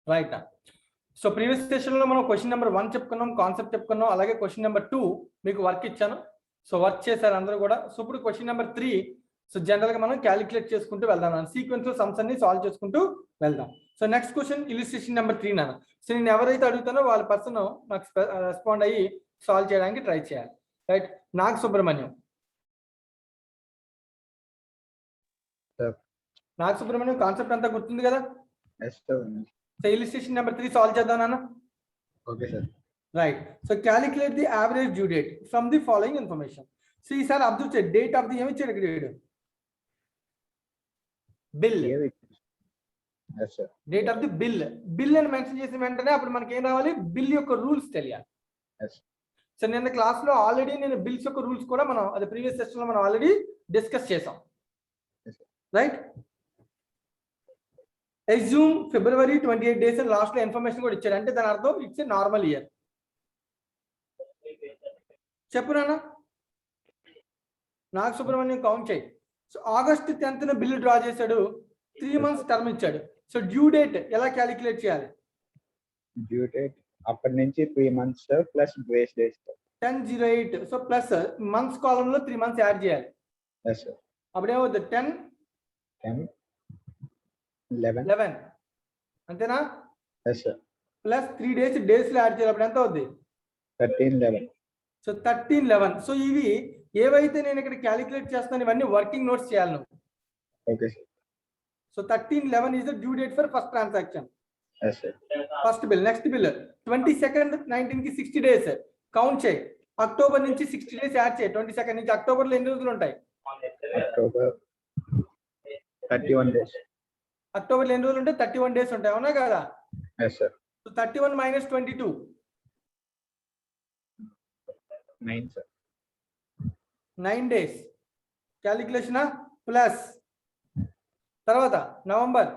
Right. So previous సెషన్లో మనం question number 1 చెప్పుకున్నాం, కాన్సెప్ట్ చెప్పుకున్నాం, అలాగే క్వశ్చన్ నెంబర్ 2 మీకు వర్క్ ఇచ్చాను. సో వర్క్ చేశారు అందరూ కూడా. సో ఇప్పుడు క్వశ్చన్ నెంబర్ 3 సో జనరల్గా మనం క్యాలిక్యులేట్ చేసుకుంటూ వెళ్దాం, సీక్వెన్స్లో సమ్స్ అన్ని సాల్వ్ చేసుకుంటూ వెళ్దాం. So next question illustration number 3 నాన్న. సో నేను ఎవరైతే అడుగుతానో వాళ్ళ పర్సన్ నాకు రెస్పాండ్ అయ్యి సాల్వ్ చేయడానికి ట్రై చేయాలి. రైట్. నాగ్ సుబ్రహ్మణ్యం. నాగ్ సుబ్రహ్మణ్యం కాన్సెప్ట్ అంతా గుర్తుంది కదా? సో ఇలిస్ట్రేషన్ నెంబర్ 3 సాల్వ్ చేద్దాం నాన్న. Okay sir. Right. So calculate the average due date from the following information. So ఈసారి అబ్జర్వ్ చేయండి, డేట్ ఆఫ్ ది ఏమి ఇచ్చాడు ఇక్కడ? Bill. Date of the bill. Bill అని మెన్షన్ చేసిన వెంటనే అప్పుడు మనకి ఏం రావాలి? బిల్ యొక్క రూల్స్ తెలియాలి. సో నిన్న క్లాస్ లో ఆల్రెడీ నేను బిల్స్ యొక్క రూల్స్ కూడా మనం అది ప్రీవియస్ సెషన్ లో మనం ఆల్రెడీ డిస్కస్ చేసాం. రైట్. అస్యూమ్ ఫిబ్రవరి 28 days అని లాస్ట్ లో ఇన్ఫర్మేషన్ కూడా ఇచ్చాడు, అంటే దాని అర్థం ఇట్స్ ఏ నార్మల్ ఇయర్. చెప్పు నాన్న. నాగ్ సుబ్రహ్మణ్యం కౌంట్ చేయి. So August 10th bill draw చేశాడు, 3 months టర్మ్ ఇచ్చాడు. సో డ్యూ డేట్ ఎలా క్యాలిక్యులేట్ చేయాలి? డ్యూ డేట్ అప్పటి నుంచి 3 months plus grace days 10/08. So plus months కాలంలో 3 months యాడ్ చేయాలి. అప్పుడు ఏమవుతుంది? 10 11 అంతేనా? ప్లస్ 3 days డేస్ లో యాడ్ చేయాలి. అప్పుడు ఎంత అవుద్ది? 13/11. సో 13/11. సో ఇవి ఏవైతే నేను ఇక్కడ క్యాలిక్యులేట్ చేస్తాను ఇవన్నీ వర్కింగ్ నోట్స్ చేయాలి నువ్వు. Okay sir. So 13/11 is the due date for first transaction. Yes sir. First bill. Next bill 22nd 19 కి 60 days కౌంట్ చేయి. అక్టోబర్ నుంచి 60 days యాడ్ చేయి. 22nd నుంచి అక్టోబర్ లో ఎన్ని రోజులు ఉంటాయి? October 31 days. అక్టోబర్ లో ఎన్ని రోజులు ఉంటాయి? 31 days ఉంటాయి, అవునా కదా? Yes sir. So 31 minus 22 9 sir. 9 days calculation plus తర్వాత నవంబర్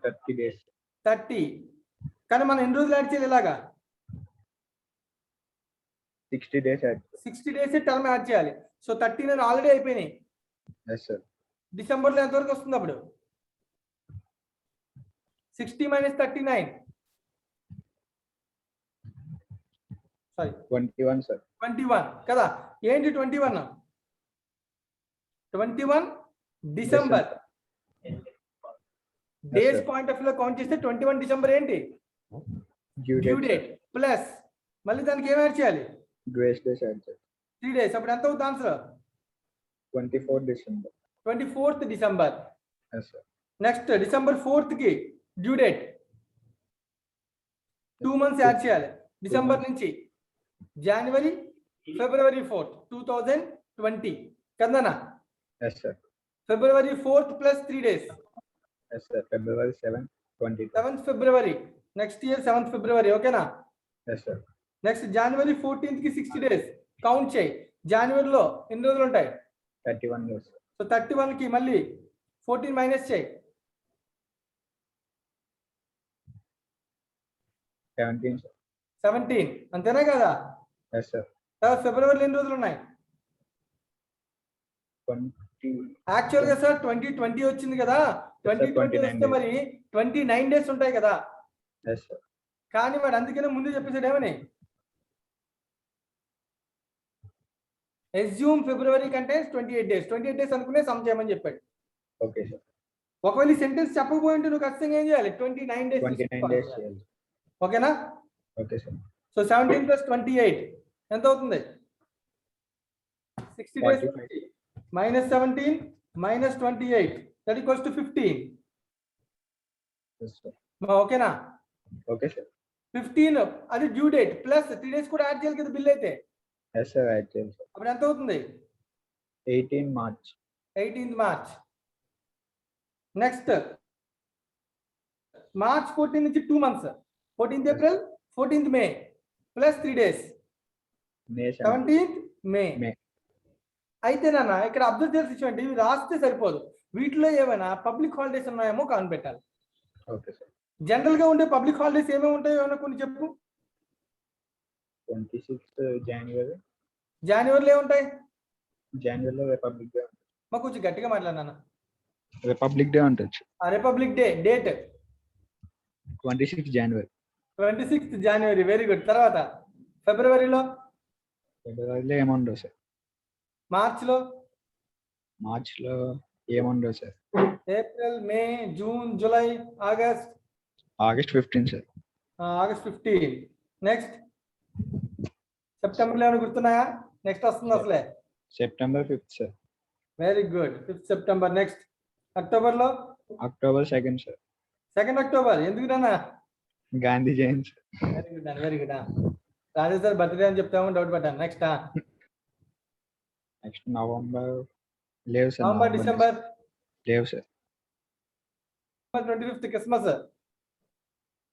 30 days. 30. కానీ మనం ఎన్ని రోజులు యాడ్ చేయాలి? ఇలాగా 60 days add. 60 days term add చేయాలి. సో 13 ఆల్రెడీ అయిపోయినాయి. Yes sir. డిసెంబర్ లో ఎంత వరకు వస్తుంది అప్పుడు? 60 minus 39 సారీ 21 sir. 21 కదా? ఏంటి 21? 21 డిసెంబర్. డేస్ పాయింట్ ఆఫ్ లో కౌంట్ చేస్తే 21 డిసెంబర్ ఏంటి? డ్యూ డేట్ ప్లస్ మళ్ళీ దానికి ఏం యాడ్ చేయాలి? గ్రేస్ డేస్ యాడ్ చేయాలి. 3 days. అప్పుడు ఎంత అవుతుంది answer? 24 December. 24th December. Yes sir. Next December 4th కి డ్యూ డేట్ 2 months యాడ్ చేయాలి. డిసెంబర్ నుంచి జనవరి ఫిబ్రవరి 4th 2020 కదనా? Yes sir. ఫిబ్రవరి 4th plus 3 days. Yes sir. February 7th 20. 7th ఫిబ్రవరి. నెక్స్ట్ ఇయర్ 7th ఫిబ్రవరి, ఓకేనా? Yes sir. Next జనవరి 14th కి 60 days count చేయి. జనవరిలో ఎన్ని రోజులు ఉంటాయి? 31 days. సో 31 కి మళ్ళీ 14 మైనస్ చేయి. 17 sir. 17 అంతేనా కదా? Yes sir. తర్వాత ఫిబ్రవరిలో ఎన్ని రోజులు ఉన్నాయి? 20. యాక్చువల్ గా సార్ 2020 వచ్చింది కదా, 2020 వస్తే మరి 29 days ఉంటాయి కదా? Yes sir. కానీ వాడు అందుకనే ముందు చెప్పేసాడు ఏమని? అస్యూమ్ ఫిబ్రవరి కంటే 28 days. 28 days అనుకునే సమ్ చేయమని చెప్పాడు. Okay sir. ఒకవేళ ఈ సెంటెన్స్ చెప్పకపోయి ఉంటే నువ్వు ఖచ్చితంగా ఏం చేయాలి? 29 days. 29 days చేయాలి. ఓకేనా? Okay sir. సో 17 + 28 ఎంత అవుతుంది? 60 days. minus 17 minus 28 that equals to 15. Yes sir. ఓకేనా? Okay sir. 15 అది డ్యూ డేట్ ప్లస్ 3 days కూడా యాడ్ చేయాలి కదా బిల్ అయితే. Yes sir. యాడ్ చేయాలి సార్. అప్పుడు ఎంత అవుతుంది? 18 March. 18th March. Next March 14 నుంచి 2 months. 14th April 14th May plus 3 days. May 17th May. May. అయితే నాన్న ఇక్కడ అబ్జర్వ్ చేయాల్సిన విషయం అంటే ఇవి రాస్తే సరిపోదు, వీటిలో ఏమైనా పబ్లిక్ హాలిడేస్ ఉన్నాయేమో కనిపెట్టాలి. Okay sir. జనరల్ గా ఉండే పబ్లిక్ హాలిడేస్ ఏమేమి ఉంటాయో ఏమైనా కొన్ని చెప్పు. 26 January. జనవరిలో ఏముంటాయి? జనవరిలో రిపబ్లిక్ డే. మాకు కొంచెం గట్టిగా మాట్లాడినా. రిపబ్లిక్ డే ఉంటుంది. Republic Day date 26 January. 26th January, very good. తర్వాత ఫిబ్రవరిలో, ఫిబ్రవరిలో ఏముండవు సార్. మార్చ్లో, మార్చ్లో ఏముండవు sir. April, May, June, July, August. August 15 sir. August 15. Next సెప్టెంబర్లో ఏమైనా గుర్తున్నాయా? నెక్స్ట్ వస్తుంది అసలే. September 5th sir. Very good, 5th September. Next అక్టోబర్లో, October 2nd sir. 2nd October. ఎందుకు నాన్న? Gandhi Jayanti sir. Very good అండి, వెరీ గుడ్. రాజే సార్ బర్త్డే అని చెప్తామో డౌట్ పడ్డాను. నెక్స్ట్ నెక్స్ట్ నవంబర్ లేవు సార్. నవంబర్, డిసెంబర్ లేవు sir. 25th Christmas.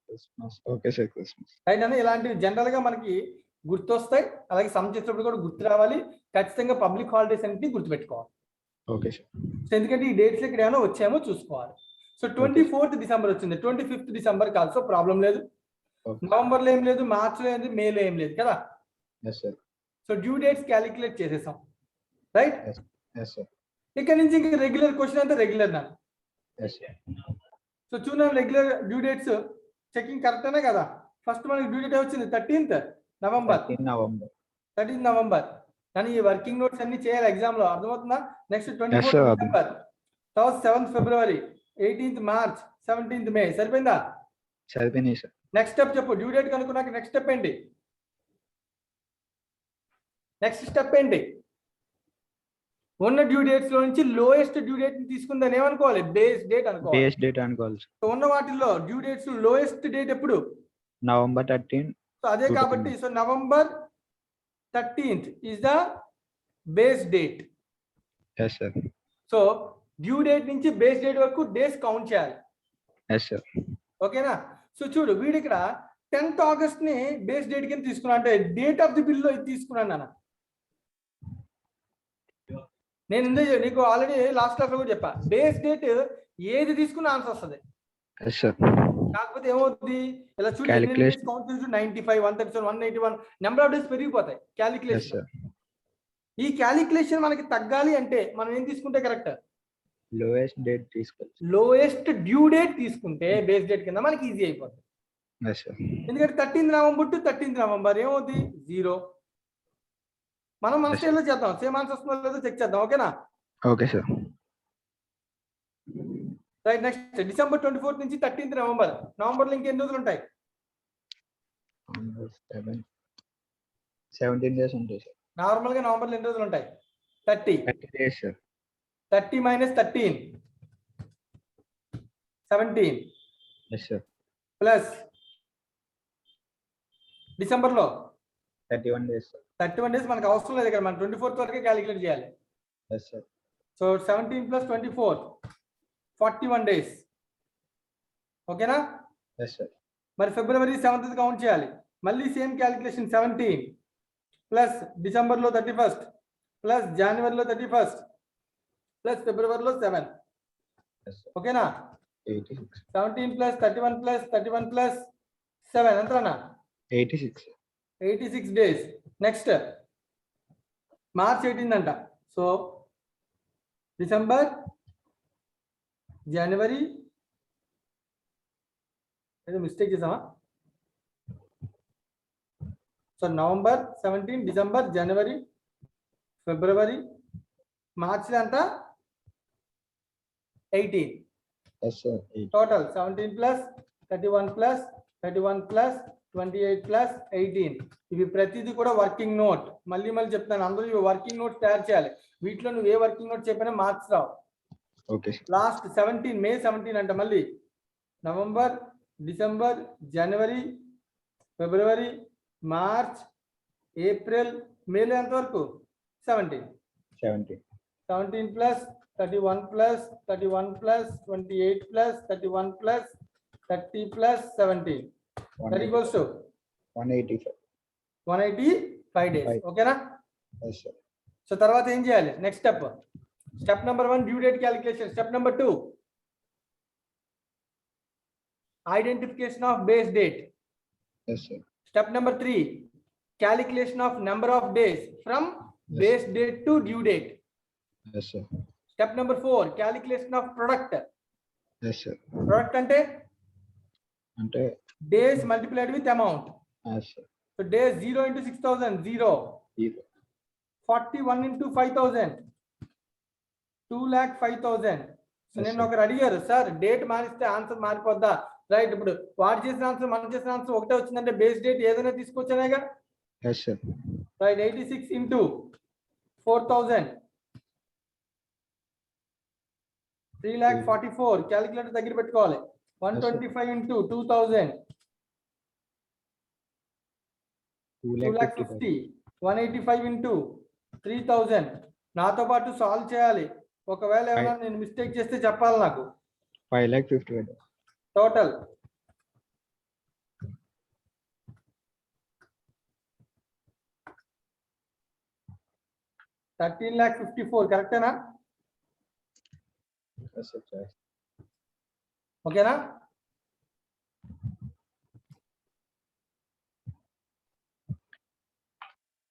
Christmas okay sir. Christmas right అని ఇలాంటివి జనరల్ గా మనకి గుర్తొస్తాయి. అలాగే సమ్ చేసేటప్పుడు కూడా గుర్తు రావాలి. ఖచ్చితంగా పబ్లిక్ హాలిడేస్ అన్నింటినీ గుర్తుపెట్టుకోవాలి. Okay sir. సో ఎందుకంటే ఈ డేట్స్ ఇక్కడ ఏమైనా వచ్చామో చూసుకోవాలి. సో 24th డిసెంబర్ వచ్చింది, 25th డిసెంబర్ కాదు. సో ప్రాబ్లం లేదు. నవంబర్ లో ఏం లేదు, మార్చ్ లో ఏం లేదు, మేలో ఏం లేదు కదా. సో డ్యూ డేట్స్ క్యాలిక్యులేట్ చేసేసాం, రైట్. ఇక్కడ నుంచి ఇంకా రెగ్యులర్ క్వశ్చన్ అంతా రెగ్యులర్ నా. సో చూడండి, రెగ్యులర్ డ్యూ డేట్స్ చెకింగ్ కరెక్టేనా కదా. ఫస్ట్ మనకి డ్యూ డేట్ వచ్చింది 13th నవంబర్. 13th November. కానీ ఈ వర్కింగ్ నోట్స్ అన్ని చేయాలి ఎగ్జామ్ లో, అర్థమవుతుందా. నెక్స్ట్ 24th డిసెంబర్, తర్వాత 7th ఫిబ్రవరి, 18th మార్చ్, 17th మే. సరిపోయిందా? సరిపోయింది సార్. నెక్స్ట్ స్టెప్ చెప్పు. డ్యూ డేట్ కనుక్కున్నాక నెక్స్ట్ స్టెప్ ఏంటి? నెక్స్ట్ స్టెప్ ఏంటి? ఉన్న డ్యూ డేట్స్ లో నుంచి లోయెస్ట్ డ్యూ డేట్ ని తీసుకుందని ఏమనుకోవాలి? బేస్ డేట్ అనుకోవాలి. బేస్ డేట్ అనుకోవాలి. సో ఉన్న వాటిల్లో డ్యూ డేట్స్ లోయెస్ట్ డేట్ ఎప్పుడు? నవంబర్ 13. సో అదే కాబట్టి so November 13th is the base date. yes sir. So due date నుంచి బేస్ డేట్ వరకు డేస్ కౌంట్ చేయాలి. yes sir. ఓకేనా. సో చూడు, వీడు ఇక్కడ 10th ఆగస్ట్ ని బేస్ డేట్ కింద తీసుకున్నా, అంటే డేట్ ఆఫ్ ది బిల్ లో ఇది తీసుకున్నాను నాన్న. నేను ఇందులో నీకు ఆల్రెడీ లాస్ట్ క్లాస్ లో కూడా చెప్పా, బేస్ డేట్ ఏది తీసుకున్న ఆన్సర్ వస్తుంది. yes sir. కాకపోతే ఏమవుతుంది, ఇలా చూడు, 95, 137, 181 నెంబర్ ఆఫ్ డేస్ పెరిగిపోతాయి క్యాలిక్యులేషన్. ఈ క్యాలిక్యులేషన్ మనకి తగ్గాలి అంటే మనం ఏం తీసుకుంటే కరెక్ట్? లోయెస్ట్ డేట్ తీసుకోవాలి. లోయెస్ట్ డ్యూ డేట్ తీసుకుంటే బేస్ డేట్ కింద మనకి ఈజీ అయిపోతుంది. yes sir. ఎందుకంటే 13th November to 13th November ఏమవుతుంది? 0. మనం మన స్టైల్లో చేద్దాం, సేమ్ ఆన్సర్ వస్తుందో లేదో చెక్ చేద్దాం. ఓకేనా? Okay sir. Right. Next December 24th నుంచి 13th నవంబర్. నవంబర్లో ఇంకెన్ని రోజులు ఉంటాయి? 17 days ఉంటాయి సార్. నార్మల్ గా నవంబర్లో ఎన్ని రోజులు ఉంటాయి? 30 days sir. 30 - 13 17. yes sir. Plus డిసెంబర్లో 31 days సార్. 31 డేస్ మనకు అవసరం లేదు ఇక్కడ, మనం 24th వరకే క్యాలిక్యులేట్ చేయాలి. yes sir. So 17 + 24 41 days. ఓకేనా? yes sir. మరి ఫిబ్రవరి 7th కౌంట్ చేయాలి. మళ్ళీ సేమ్ క్యాలిక్యులేషన్, 17 ప్లస్ డిసెంబర్లో 31st ప్లస్ జనవరిలో 31st ప్లస్ ఫిబ్రవరిలో 7. yes sir. ఓకేనా? 86. 17 + 31 + 7 ఎంతనా? 86. 86 డేస్. నెక్స్ట్ మార్చ్ 18 అంట. సో డిసెంబర్, జనవరి, ఏదో మిస్టేక్ చేసామా? సో నవంబర్ 17, డిసెంబర్, జనవరి, ఫిబ్రవరి, మార్చ్ అంతా 18. yes sir. 8. టోటల్ 17 + 31 + 31 + 28 + 18. ఇవి ప్రతిదీ కూడా వర్కింగ్ నోట్. మళ్ళీ చెప్తాను, అందరూ ఇవి వర్కింగ్ నోట్ తయారు చేయాలి. వీటిలో నువ్వు ఏ వర్కింగ్ నోట్ చెప్పినా మార్క్స్ రావు. ఓకే. లాస్ట్ 17 మే 17 అంట. మళ్ళీ నవంబర్, డిసెంబర్, జనవరి, ఫిబ్రవరి, మార్చ్, ఏప్రిల్, మేలో ఎంతవరకు? 17 + 31 + 31 + 28 + 31 + 30 + 17 that equals to 185 days. ఓకేనా? yes sir. సో తర్వాత ఏం చేయాలి? Next step. Step number 1 due date calculation. Step number 2 identification of base date. yes sir. Step number 3 calculation of number of days from base date to due date. yes sir. Step number 4 calculation of product. yes sir. Product అంటే అంటే days multiplied with amount. yes sir. So days 0 into 6,000 0. 41 into 5,000 2,05,000. So Yes, నేను sir. ఒకరు అడిగారు sir date మారిస్తే answer మారిపోద్దా? Right, ఇప్పుడు వాడు చేసిన answer మనం చేసిన ఆన్సర్ ఒకటే వచ్చిందంటే బేస్ డేట్ ఏదైనా తీసుకొచ్చానేగా. Yes sir. Right, 86 into 4,000 3,44. Calculator దగ్గర పెట్టుకోవాలి. 125 into 2,000 2,50. 185 into 3,000. నాతో పాటు సాల్వ్ చేయాలి. ఒకవేళ ఏమైనా నేను మిస్టేక్ చేస్తే చెప్పాలి నాకు. 5,50,000 టోటల్. $13,54,000 కరెక్టేనా? Yes sir. ఓకేనా?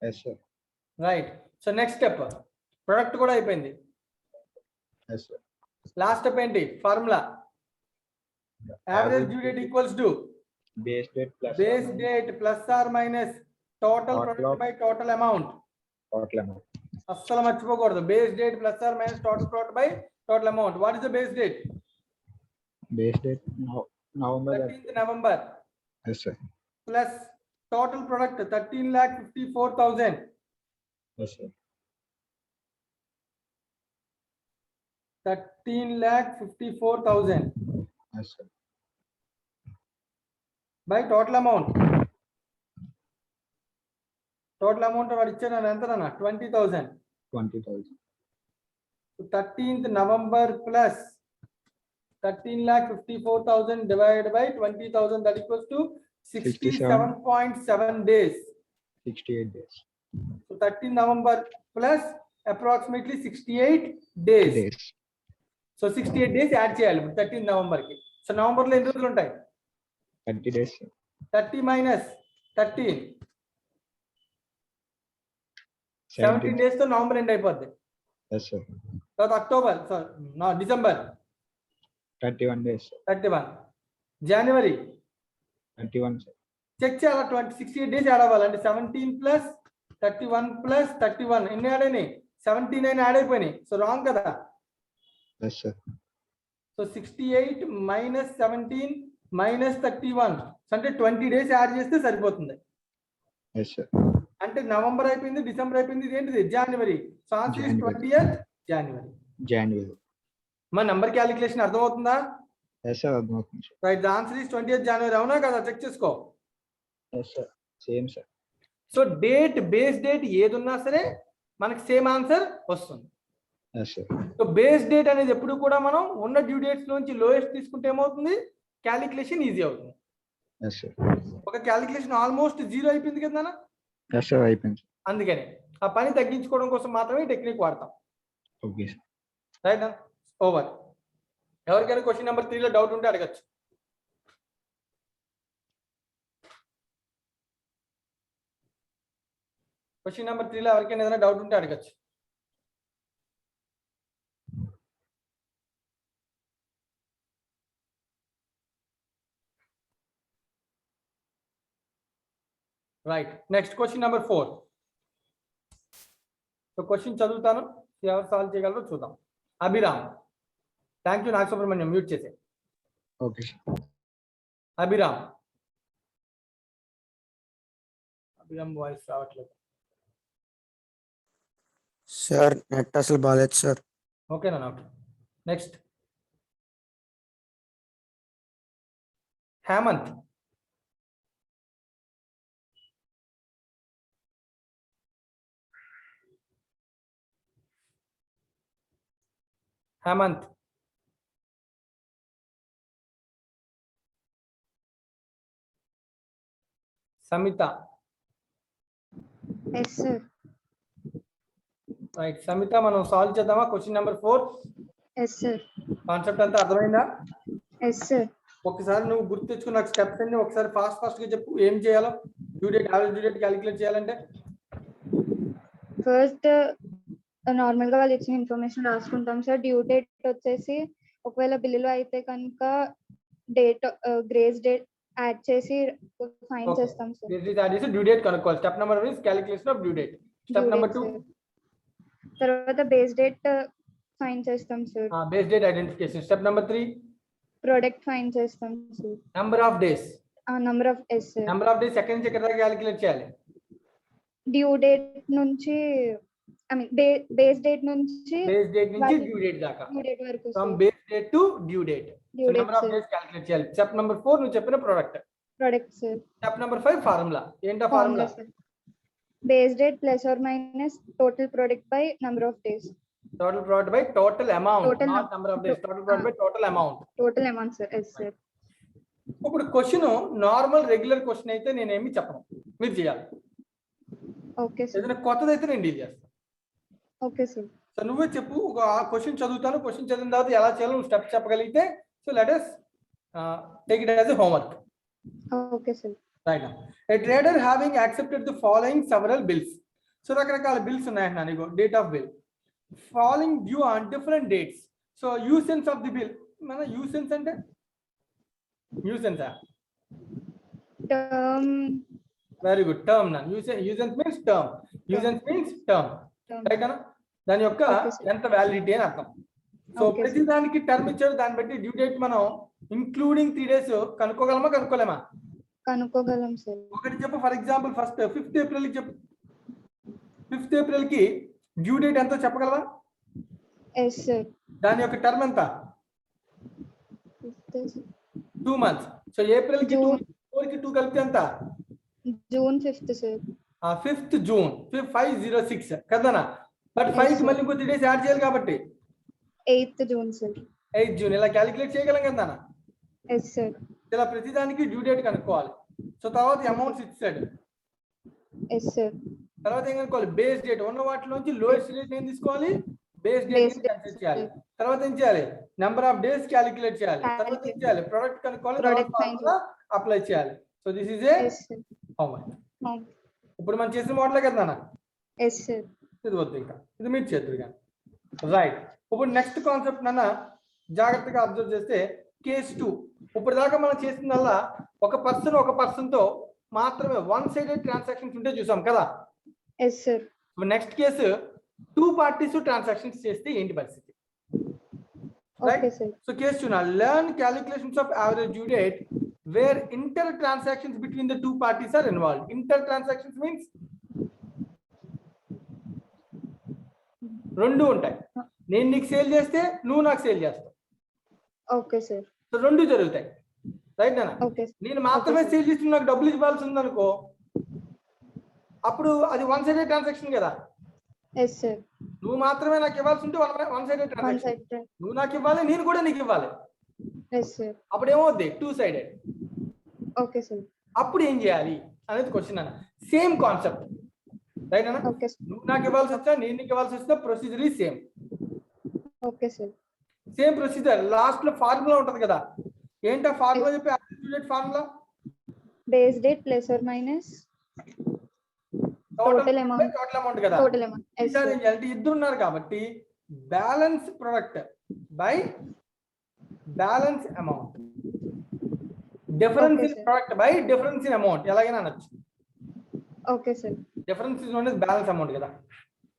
Yes sir. Right. So next step product కూడా అయిపోయింది. Yes sir. లాస్ట్ స్టెప్ ఏంటి? Formula. Average due date equals to Base date plus base date plus or minus total product by total amount. total amount. అస్సలు మర్చిపోకూడదు. Base date plus or minus total product by total amount. What is the base date? Base date November. 13th November. Yes sir. Plus total product 13,54,000. Yes sir. 13,54,000 Yes sir. by total amount. Total amount వాడు ఇచ్చాను ఎంతనా? 20,000. 20,000. 13th November plus 13,54,000 divided by 20,000, that equals to 67.7 days. 68 days. So 13th November plus approximately 68 days. So 68 days add చేయాలి 13th November కి. So November లో ఎన్ని రోజులు ఉంటాయి? 30 days. 30 minus 13 17 days తో నవంబర్ ఎండ్ అయిపోద్ది. Yes sir. తర్వాత అక్టోబర్ డిసెంబర్ 31 days. 31. జనవరి 31 sir. Check చేయాలి. 68 days యాడ్ అవ్వాలి. అంటే 17 plus 31 plus 31 ఎన్ని యాడ్ అయినాయి? 79 యాడ్ అయిపోయినాయి. సో రాంగ్ కదా. Yes sir. So 68 minus 17 minus 31 అంటే 20 days యాడ్ చేస్తే సరిపోతుంది. Yes sir. అంటే నవంబర్ అయిపోయింది, డిసెంబర్ అయిపోయింది, ఇది ఏంటిది? జనవరి. So answer is 20th January. January. మా నంబర్ క్యాలిక్యులేషన్ అర్థమవుతుందా? Yes sir. అర్థమవుతుంది sir. Right, the answer is 20th January. అవునా కదా? చెక్ చేసుకో. Yes sir. Same sir. So date base date ఏది ఉన్నా సరే మనకి సేమ్ ఆన్సర్ వస్తుంది. Yes sir. So base date అనేది ఎప్పుడు కూడా మనం ఉన్న డ్యూ డేట్స్ నుంచి లోయెస్ట్ తీసుకుంటే ఏమవుతుంది? క్యాలిక్యులేషన్ ఈజీ అవుతుంది. Yes sir. ఒక క్యాలిక్యులేషన్ ఆల్మోస్ట్ 0 అయిపోయింది కదా. Yes sir. అయిపోయింది. అందుకని ఆ పని తగ్గించుకోవడం కోసం మాత్రమే ఈ టెక్నిక్ వాడతాం. Okay sir. Right, over. ఎవరికైనా క్వశ్చన్ నెంబర్ 3 లో డౌట్ ఉంటే అడగచ్చు. క్వశ్చన్ నెంబర్ 3 లో ఎవరికైనా ఏదైనా డౌట్ ఉంటే అడగచ్చు. Right, next question number 4. So question చదువుతాను, ఎవరు సాల్వ్ చేయగలరో చూద్దాం. Abhiram. Thank you Nagasubrahmanyam, mute చేసే. Okay sir. అభిరామ్ వాయిస్ రావట్లేదు సార్. నెట్ అసలు బాగాలేదు సార్. ఓకేనా? Okay. Next Hemanth. Hemanth. Samitha. Yes sir. Right, Samitha మనం సాల్వ్ చేద్దామా question number 4? Yes sir. Concept అంతా అర్థమైందా? Yes sir. ఒకసారి నువ్వు గుర్తు తెచ్చుకున్న నాకు స్టెప్స్ అన్ని ఒకసారి ఫాస్ట్ గా చెప్పు. ఏం చేయాలో due date, average due date calculate చేయాలంటే ఫస్ట్ నార్మల్ గా వాళ్ళు ఇచ్చిన ఇన్ఫర్మేషన్ రాసుకుంటాం సార్. డ్యూ డేట్ వచ్చేసి ఒకవేళ బిల్లులో అయితే కనుక డేట్ గ్రేస్ డేట్ యాడ్ చేసి ఫైన్ Okay. చేస్తాం సార్. This is add చేసి డ్యూ డేట్ కనుక్కోవాలి. Step number is calculation of due date. Step number 2 తర్వాత బేస్ డేట్ ఫైన్ చేస్తాం sir. Base date identification. Step number 3 product find చేస్తాం sir. Number of days. Number of ఎస్ sir. Number of days ఎక్కడి నుంచి ఎక్కడి దాకా calculate చేయాలి? Due date నుంచి ఐ మీన్ బేస్ డేట్ నుంచి బేస్ డేట్ నుంచి డ్యూ డేట్ దాకా. డ్యూ డేట్ వరకు from sir. Base date to due date. Due so date number of sir. Days calculate చేయాలి. స్టెప్ నెంబర్ 4 నువ్వు చెప్పిన product. Product sir. Step number 5 formula. ఏంటా formula? Base date plus or minus total product by number of days. Total product by total amount, Total not number of days. Total product by total amount. Total amount sir. Yes sir. ఇప్పుడు question normal regular question అయితే నేనేమి చెప్పను, మీరు చేయాలి. Okay sir. ఏదైనా కొత్తది అయితే నేను డీల్ చేస్తాను. Okay sir. సో నువ్వే చెప్పు. ఒక క్వశ్చన్ చదువుతాను, క్వశ్చన్ చదివిన తర్వాత ఎలా చేయాలో నువ్వు స్టెప్ చెప్పగలిగితే so let us take it as a homework. Okay sir. Right now a trader having accepted the following several bills. So రకరకాల బిల్స్ ఉన్నాయంటున్నా నీకు. Date of bill following due on different dates. So usance of the bill. మన usance అంటే nuisance. Term. Very good. Term నా usance means term. Usance means term. Right అన్న. దాని యొక్క Okay, sir. ఎంత వ్యాలిడిటీ అని అర్థం. సో Okay, ప్రతి దానికి టర్మ్ ఇచ్చారు, దాన్ని బట్టి డ్యూ డేట్ మనం ఇంక్లూడింగ్ 3 days కనుక్కోగలమా కనుక్కోలేమా? కనుక్కోగలం సార్. ఒకటి చెప్పు. For example first 5th April కి చెప్పు. 5th April కి డ్యూ డేట్ ఎంతో చెప్పగలవా? Yes sir. దాని యొక్క టర్మ్ ఎంత? 2 months. సో ఏప్రిల్ కి 2, 4 కి 2 కలిపితే ఎంత? June 5th sir. 5th June 506 కదనా? బట్ 5 కి మళ్ళీ ఇంకో 3 days యాడ్ చేయాలి కాబట్టి 8th జూన్ సార్. 8th June ఇలా క్యాలిక్యులేట్ చేయగలం కదా. Yes sir. ఇలా ప్రతిదానికి డ్యూ డేట్ కనుక్కోవాలి. సో తర్వాత అమౌంట్స్ ఇచ్చాడు. Yes sir. తర్వాత ఏం కనుక్కోవాలి? Base date. ఉన్న వాటిలోంచి లోయెస్ట్ డేట్ ఏం తీసుకోవాలి? బేస్ డేట్ క్యాలిక్యులేట్ చేయాలి. తర్వాత ఏం చేయాలి? నెంబర్ ఆఫ్ డేస్ క్యాలిక్యులేట్ చేయాలి. తర్వాత ఏం చేయాలి? ప్రొడక్ట్ కనుక్కోవాలి. Product తర్వాత అప్లై చేయాలి. So this is a yes sir. Homework. ఇప్పుడు మనం చేసిన మోడలే కదా నాన్న. Yes sir. ఇది వద్దు, ఇంకా ఇది మీరు చేద్దరు కానీ. రైట్. ఇప్పుడు నెక్స్ట్ కాన్సెప్ట్ నాన్న జాగ్రత్తగా అబ్జర్వ్ చేస్తే కేస్ 2. ఇప్పుడు దాకా మనం చేసిందల్లా ఒక పర్సన్ తో మాత్రమే వన్ సైడెడ్ ట్రాన్సాక్షన్స్ ఉంటే చూసాం కదా. Yes sir. ఇప్పుడు నెక్స్ట్ కేసు 2 parties ట్రాన్సాక్షన్స్ చేస్తే ఏంటి పరిస్థితి? Right. Okay sir. So case 2 learn calculations of average due date where inter transactions between the 2 parties are involved. Inter transactions means రెండు ఉంటాయి. నేను నీకు సేల్ చేస్తే నువ్వు నాకు సేల్ చేస్తావు. Okay sir. సో రెండు జరుగుతాయి. రైట్ నాన్న. ఓకే. నేను మాత్రమే సేల్ చేసి నాకు డబ్బులు ఇవ్వాల్సి ఉంది అనుకో, అప్పుడు అది వన్ సైడెడ్ ట్రాన్సాక్షన్ కదా. Yes sir. నువ్వు మాత్రమే నాకు ఇవ్వాల్సి ఉంటే one sided one transaction. Side. నువ్వు నాకు ఇవ్వాలి, నేను కూడా నీకు ఇవ్వాలి. Yes sir. అప్పుడు ఏమవుద్ది? 2 sided. Okay sir. అప్పుడు ఏం చేయాలి అనేది క్వశ్చన్ అన్న. Same concept. రైట్ అన్న. Okay sir. నువ్వు నాకు ఇవ్వాల్సి వచ్చినా నేను నీకు ఇవ్వాల్సి వచ్చినా ప్రొసీజర్ ఈ same. Okay sir. Same procedure. Last లో ఫార్ములా ఉంటది కదా. ఏంటా ఫార్ములా చెప్పి? Formula base date plus or minus total amount. Total amount కదా. Total amount. ఎస్ ఈసారి సార్. ఏం చేయాలంటే ఇద్దరు ఉన్నారు కాబట్టి balance product by balance amount. Difference Okay, in sir. Product by difference in amount ఎలాగైనా అనొచ్చు. Okay sir. Difference is known as balance amount కదా.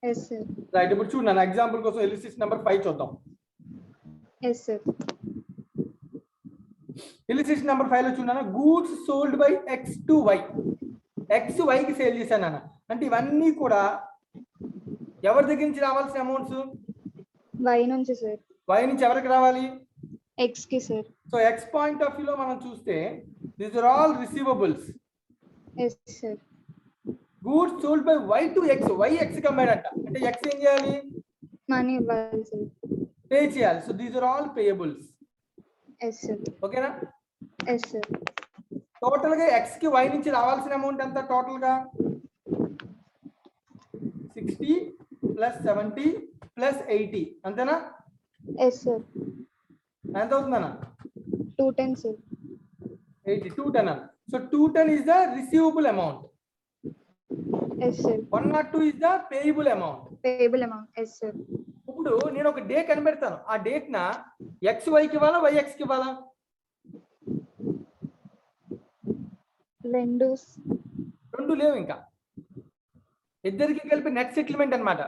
Yes sir. రైట్. ఇప్పుడు చూడండి ఎగ్జాంపుల్ కోసం ఇలిస్ట్రేషన్ నెంబర్ 5 చూద్దాం. Yes sir. ఇలిస్ట్రేషన్ నెంబర్ 5 లో చూడన్నా goods sold by X to Y. X Y కి సేల్ చేశాను అన్న. అంటే ఇవన్నీ కూడా ఎవరి దగ్గర నుంచి రావాల్సిన అమౌంట్స్? వై నుంచి సార్. వై నుంచి ఎవరికి రావాలి? ఎక్స్ కి sir. So X point of వ్యూలో మనం చూస్తే these are all receivables. Yes sir. Goods sold by Y to X. Y X కమ్మాడంట. అంటే ఎక్స్ ఏం చేయాలి? మనీ ఇవ్వాలి సార్. పే చేయాలి. So these are all payables. Yes sir. ఓకేనా? Yes sir. టోటల్ గా ఎక్స్ కి వై నుంచి రావాల్సిన అమౌంట్ ఎంత? టోటల్ గా 60 ప్లస్ 70 ప్లస్ 80 అంతేనా? Yes sir. ఎంత అవుతుందన్న? 210 sir. 80 210. So 210 is the receivable amount. Yes sir. 102 is the payable amount. Payable amount. Yes sir. ఇప్పుడు నేను ఒక డే కనిపెడతాను. ఆ డేట్ నా ఎక్స్ వైకి ఇవ్వాలా వై ఎక్స్ కి ఇవ్వాలా? రెండు లేవు ఇంకా. ఇద్దరికి కలిపి నెట్ సెటిల్మెంట్ అన్నమాట.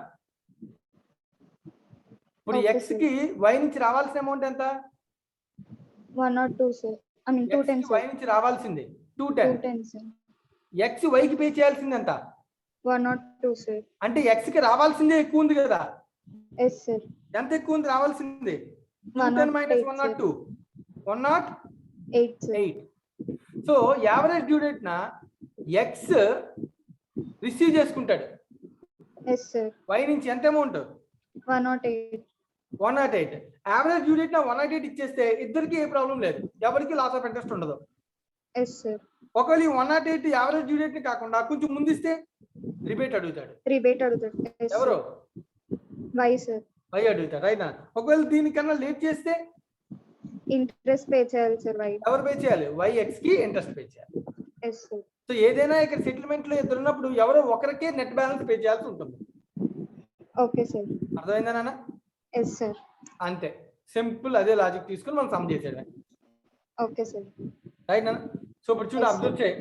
ఇప్పుడు Okay, ఎక్స్ కి వై నుంచి రావాల్సిన అమౌంట్ ఎంత? 1 or 2 sir. I mean 210 Y sir. నుంచి రావాల్సింది 210. 210 sir. ఎక్స్ వైకి పే చేయాల్సింది ఎంత? 1 or 2 sir. అంటే ఎక్స్ కి రావాల్సిందే ఎక్కువ ఉంది కదా. Yes sir. ఎంత ఎక్కువ ఉంది రావాల్సింది? 108 minus 102. 8 sir. 108. So average due date నా ఎక్స్ రిసీవ్ చేసుకుంటాడు. Yes sir. వై నుంచి ఎంత అమౌంట్? 108. 108. యావరేజ్ డ్యూ డేట్ నా 108 ఇచ్చేస్తే ఇద్దరికి ఏ ప్రాబ్లం లేదు, ఎవరికి లాస్ ఆఫ్ ఇంట్రెస్ట్ ఉండదు. Yes sir. ఒకవేళ 108 యావరేజ్ డ్యూ డేట్ ని కాకుండా కొంచెం ముందిస్తే రిబేట్ అడుగుతాడు. Rebate అడుగుతాడు. Yes ఎవరు? sir. Why sir? వై అడుగుతాడు రైట్. ఒకవేళ దీనికన్నా లేట్ చేస్తే Interest pay చేయాలి sir. Why? ఎవరు పే చేయాలి? వై ఎక్స్ కి ఇంట్రెస్ట్ పే చేయాలి. Yes sir. సో ఏదైనా ఇక్కడ సెటిల్మెంట్ లో ఇద్దరు ఉన్నప్పుడు ఎవరో ఒకరికే నెట్ బ్యాలెన్స్ పే చేయాల్సి ఉంటుంది. Okay sir. అర్థమైందా నాన్న? Yes sir. అంతే, సింపుల్. అదే లాజిక్ తీసుకుని మనం సమ్ చేసేయడమే. Okay sir. రైట్ నాన్న. సో ఇప్పుడు చూడు, Yes, sir. అబ్జర్వ్ చేయి.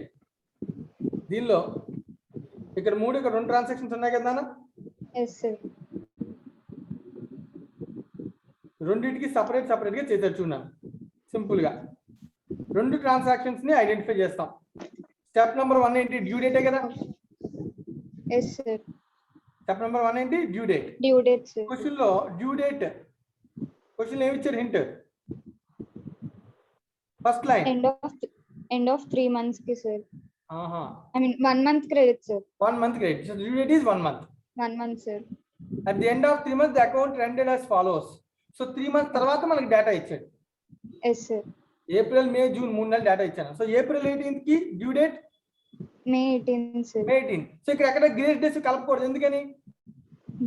దీనిలో ఇక్కడ 3 ఇక్కడ 2 ట్రాన్సాక్షన్స్ ఉన్నాయి కదా నాన్న. Yes sir. రెండింటికి సపరేట్ గా చేసేది చూడండి. సింపుల్ గా 2 ట్రాన్సాక్షన్స్ ని ఐడెంటిఫై చేస్తాం. స్టెప్ నెంబర్ 1 ఏంటి? డ్యూ డేటే కదా. Yes sir. స్టెప్ నెంబర్ 1 ఏంటి? Due date. Due date sir. Question లో డ్యూ డేట్ క్వశ్చన్ ఏమి ఇచ్చారు? Hint first line End of 3 months ki sir. ఆహా, I mean 1 month credit sir. 1 month credit. So due date is 1 month. 1 month sir. At the end of 3 months the account ended as follows. So 3 months తర్వాత మనకి data ఇచ్చాడు. Yes sir. April May June 3 నెలలు data ఇచ్చాను. So April 18th కి due date May 18 sir. మే 18. So ఇక్కడ ఎక్కడ grace days కలపకూడదు, ఎందుకని?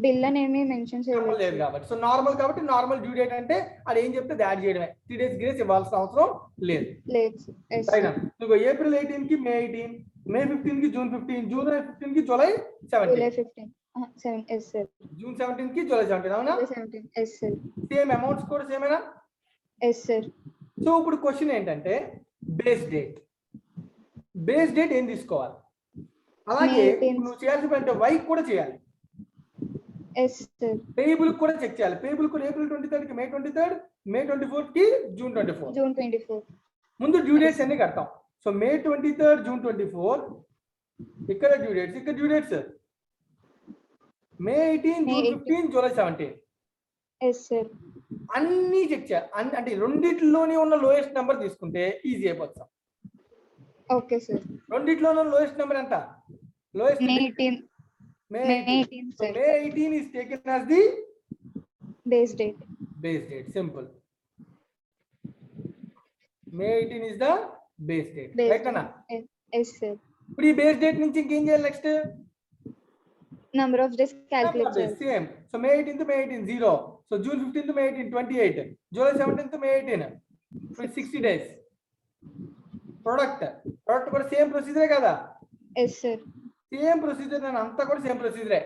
Bill అనేమి మెన్షన్ చేయలేదు లేదు కాబట్టి. సో నార్మల్ కాబట్టి నార్మల్ డ్యూ డేట్ అంటే అది ఏం చెప్తే యాడ్ చేయడమే. 3 days గ్రేస్ ఇవ్వాల్సిన అవసరం లేదు. లేదు sir. Yes right. sir. ఇంకో ఏప్రిల్ 18 కి మే 18, మే 15 కి జూన్ 15, జూన్ 15 కి July 17, July 15. 7 yes sir. June 17 కి జూలై 17. అవునా? July 17 yes sir. Same amounts కూడా సేమేనా? Yes sir. సో ఇప్పుడు క్వశ్చన్ ఏంటంటే బేస్ డేట్. బేస్ డేట్ ఏం తీసుకోవాలి? అలాగే May 18. నువ్వు చేయాల్సిన పని అంటే వై కూడా చేయాలి. Yes sir. పేయబుల్ కూడా చెక్ చేయాలి. పేయబుల్ కూడా ఏప్రిల్ 23 కి మే 23, మే 24 కి జూన్ 24. June 24. ముందు డ్యూ డేట్స్ అన్ని కడతాం. సో మే 23, జూన్ 24. ఇక్కడ డ్యూ డేట్స్, ఇక్కడ డ్యూ డేట్స్ మే 18, May June 18. 15, July 17. Yes sir. అన్ని చెక్ చేయాలి. అంటే రెండిట్లోనే ఉన్న లోయెస్ట్ నెంబర్ తీసుకుంటే ఈజీ అయిపోతాం. Okay sir. రెండిట్లో ఉన్న లోయెస్ట్ నెంబర్ ఎంత? Lowest May 18. May May 18. 18 So sir. May 18 is taken as the Base date. base date. Simple. May 18 is the base date. Base Right date. na? Yes sir. ఇప్పుడు ఈ base date నుంచి ఇంకేం చేయాలి next? Number of days calculate చేయాలి. Same. So May 18 to May 18 0. So June 15 to May 18 28. July 17 to May 18 60 days. Product కూడా same ప్రొసీజరే కదా? Yes sir. Same procedure, నేను అంతా కూడా సేమ్ ప్రొసీజరే.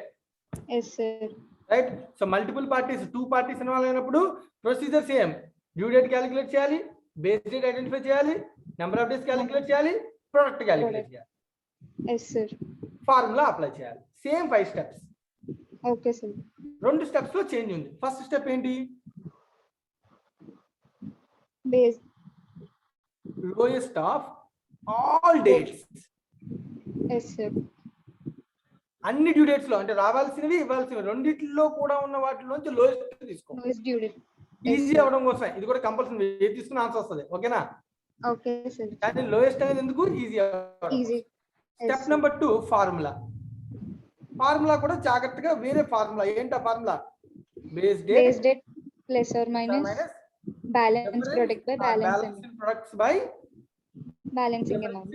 Yes sir. Right. So multiple parties 2 parties involve అయినప్పుడు procedure same. Due date calculate చేయాలి, base date identify చేయాలి, నెంబర్ ఆఫ్ డేస్ క్యాలిక్యులేట్ చేయాలి, ప్రొడక్ట్ క్యాలిక్యులేట్ చేయాలి, Yes sir. ఫార్ములా అప్లై చేయాలి. Same 5 steps. Okay sir. 2 steps లో change ఉంది. First step ఏంటి? Base. Lowest of all dates. Yes sir. అన్ని due dates లో అంటే రావాల్సినవి ఇవ్వాల్సినవి రెండిట్లో కూడా ఉన్న వాటిలోంచి లోయెస్ట్ తీసుకో. Lowest due date. ఈజీ అవడం కోసం ఇది కూడా కంపల్సరీ ఏది తీసుకున్న ఆన్సర్ వస్తుంది. ఓకేనా? Okay sir. కానీ లోయెస్ట్ అనేది ఎందుకు? Easy. Easy. Step number 2 formula. Formula కూడా జాగ్రత్తగా వేరే ఫార్ములా. ఏంటా formula? Base Base date date plus or minus balance product by balancing. Products by Balancing amount.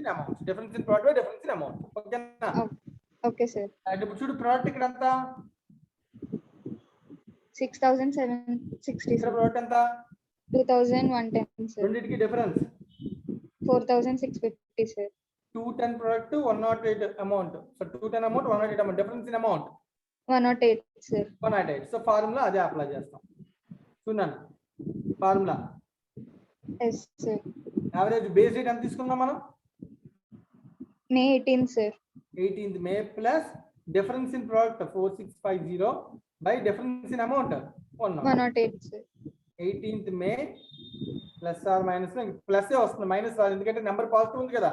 Difference in product by difference in amount. ఓకేనా? Okay sir. అంటే ఇప్పుడు చూడు, product ఇక్కడ ఎంత? 6,760 ఇక్కడ sir. ప్రొడక్ట్ ఎంత? 2,110 sir. రెండిటికి difference 4,650 sir. 210 product 108 amount. So 210 amount 108 amount. Difference in amount 108 sir. 108. So formula అదే అప్లై చేస్తాం. చూడండి formula. Yes sir. Average base rate ఎంత తీసుకున్నాం మనం? May 18th, sir. 18th May plus difference in product 4650 by difference in amount 108, sir. 18th May plus or minus plus వస్తుంది minus రాదు ఎందుకంటే number positive ఉంది కదా.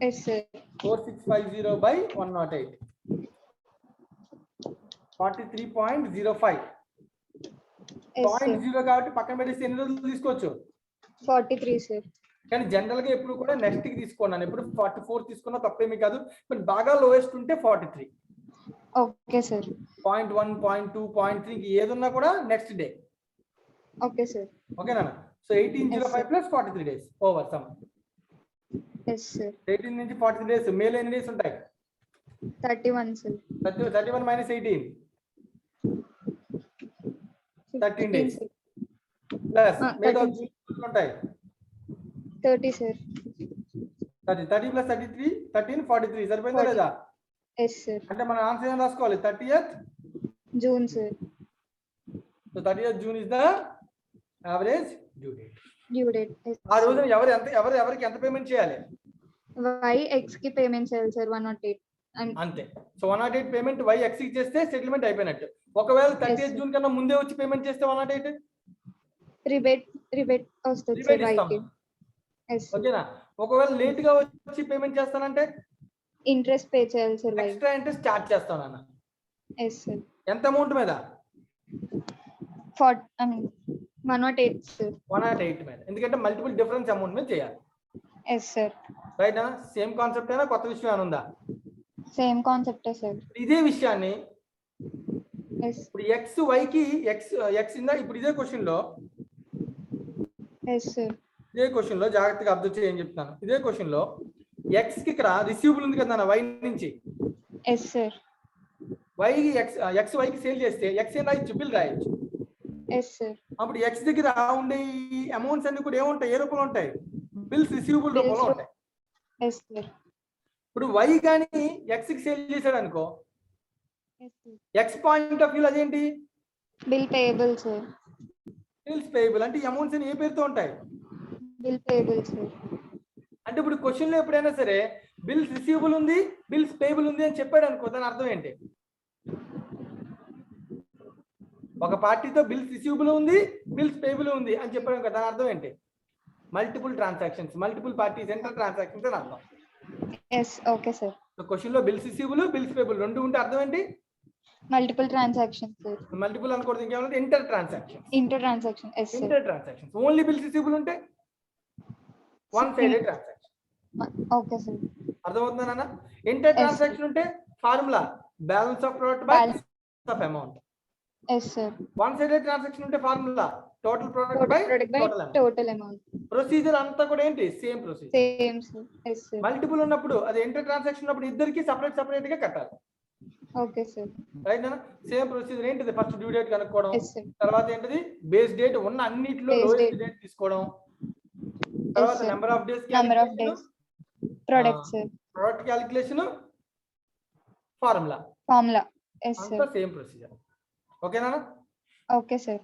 Yes, sir. 4650 by 108 43.05 Yes, sir. 0 కాబట్టి పక్కన పెట్టేసి ఎన్ని రోజులు తీసుకోవచ్చు. 43, sir. కానీ జనరల్ గా ఎప్పుడు కూడా నెక్స్ట్ కి తీసుకున్నాను, ఎప్పుడు 44 తీసుకున్నా తప్పేమీ కాదు. బట్ బాగా లోయెస్ట్ ఉంటే 43. Okay, sir. 0.1 0.2 0.3 ఏదున్నా కూడా నెక్స్ట్ డే. Okay, sir. ఓకేనా. So 1805 plus 43 days over some. Yes, sir. 18 నుంచి 43 డేస్. మేలో ఎన్ని డేస్ ఉంటాయి? 31, sir. 31 minus 18 13 days sir. Plus మేలో 13. ఉంటాయి 30, sir. 30 plus 33 13 43 సరిపోయిందా 40. లేదా? Yes, sir. అంటే మన ఆన్సర్ ఏం రాసుకోవాలి? 30th June, sir. So 30th June is the average due date. Due date. Yes, ఆ sir. రోజున ఎవరికి ఎంత పేమెంట్ చేయాలి Y X కి పేమెంట్ చేయాలి, sir. 108. అంతే. సో 108 పేమెంట్ y x కి చేస్తే సెటిల్మెంట్ అయిపోయినట్టు. ఒకవేళ 30th sir. June కన్నా ముందే వచ్చి పేమెంట్ చేస్తే 108 రిబేట్ వస్తుంది, sir. రిబేట్ Y ఇస్తాం. కి. Yes, sir. ఓకేనా. ఒకవేళ లేట్ గా వచ్చి పేమెంట్ చేస్తానంటే ఇంట్రెస్ట్ పే చేయాలి, sir. Y. Extra interest charge చేస్తాను అన్న. Yes, sir. ఎంత అమౌంట్ మీద? 108, sir. 108 మీద. ఎందుకంటే మల్టిపుల్ డిఫరెన్స్ అమౌంట్ మీద చేయాలి. Yes, sir. రైట్ అన్న. సేమ్ కాన్సెప్ట్ అయినా కొత్త విషయం ఏమైనా ఉందా? Same concept, sir. ఇదే విషయాన్ని Yes. ఇప్పుడు ఎక్స్ వై కి ఎక్స్ ఇందా ఇప్పుడు ఇదే క్వశ్చన్ లో Yes, sir. జాగ్రత్తగా అబ్జర్వ్ చేయని చెప్తాను. ఇదే క్వశ్చన్ లో ఎక్స్ కి ఇక్కడ రిసీవబుల్ ఉంది కదా వై నుంచి. Yes, sir. Y X Y కి సేల్ చేస్తే ఎక్స్ ఏం రాయొచ్చు? బిల్ రాయొచ్చు. Yes, sir. అప్పుడు ఎక్స్ దగ్గర ఉండే ఈ అమౌంట్స్ అన్ని కూడా ఏముంటాయి? ఏ రూపంలో ఉంటాయి? బిల్స్ రిసీవబుల్ రూపంలో ఉంటాయి. Yes, sir. ఇప్పుడు వై కానీ ఎక్స్ కి సేల్ చేశాడు అనుకో, Yes, sir. X point of view అదేంటి? Bill payable, sir. Bills payable. అంటే ఈ అమౌంట్స్ అన్ని ఏ పేరుతో ఉంటాయి? Bill payable, sir. అంటే ఇప్పుడు క్వశ్చన్ లో ఎప్పుడైనా సరే బిల్స్ రిసీవబుల్ ఉంది బిల్స్ పేయబుల్ ఉంది అని చెప్పాడు అనుకో, దాని అర్థం ఏంటి? ఒక పార్టీతో బిల్స్ రిసీవబుల్ ఉంది బిల్స్ పేయబుల్ ఉంది అని చెప్పాడు అనుకో, దాని అర్థం ఏంటి? Multiple transactions, multiple parties inter transactions అని అర్థం. Yes, okay, sir. క్వశ్చన్ లో బిల్స్ రిసీవబుల్ బిల్స్ పేయబుల్ రెండు ఉంటే అర్థం ఏంటి? Multiple transactions, sir. మల్టిపుల్ అనుకోవడం ఇంకేమంటే inter transaction. Inter transaction. Yes, sir. Inter transactions. Only bills receivable ఉంటే one sided transaction. Okay, sir. అర్థమవుతుందా? ఇంటర్ ట్రాన్సాక్షన్ ఉంటే formula balance of product by of amount. Yes, sir. One sided transaction ఉంటే formula total product Total by product by total amount. total amount. Procedure అంతా కూడా ఏంటి? Same procedure. Same, sir. Yes, sir. Multiple ఉన్నప్పుడు అది inter transaction ఉన్నప్పుడు ఇద్దరికి separate గా కట్టాలి. Okay, sir. రైట్ అన్న. సేమ్ ప్రొసీజర్ ఏంటిది? ఫస్ట్ డ్యూ డేట్ కనుక్కోవడం, Yes, sir. తర్వాత ఏంటిది బేస్ డేట్ ఉన్న అన్నిటిలో Base లోయెస్ట్ date. డేట్ తీసుకోవడం, తర్వాత sir. Number of days Number of days. Product, sir. Product calculation formula Formula. Yes, అంతా sir. Same procedure. ఓకేనా? Okay, sir.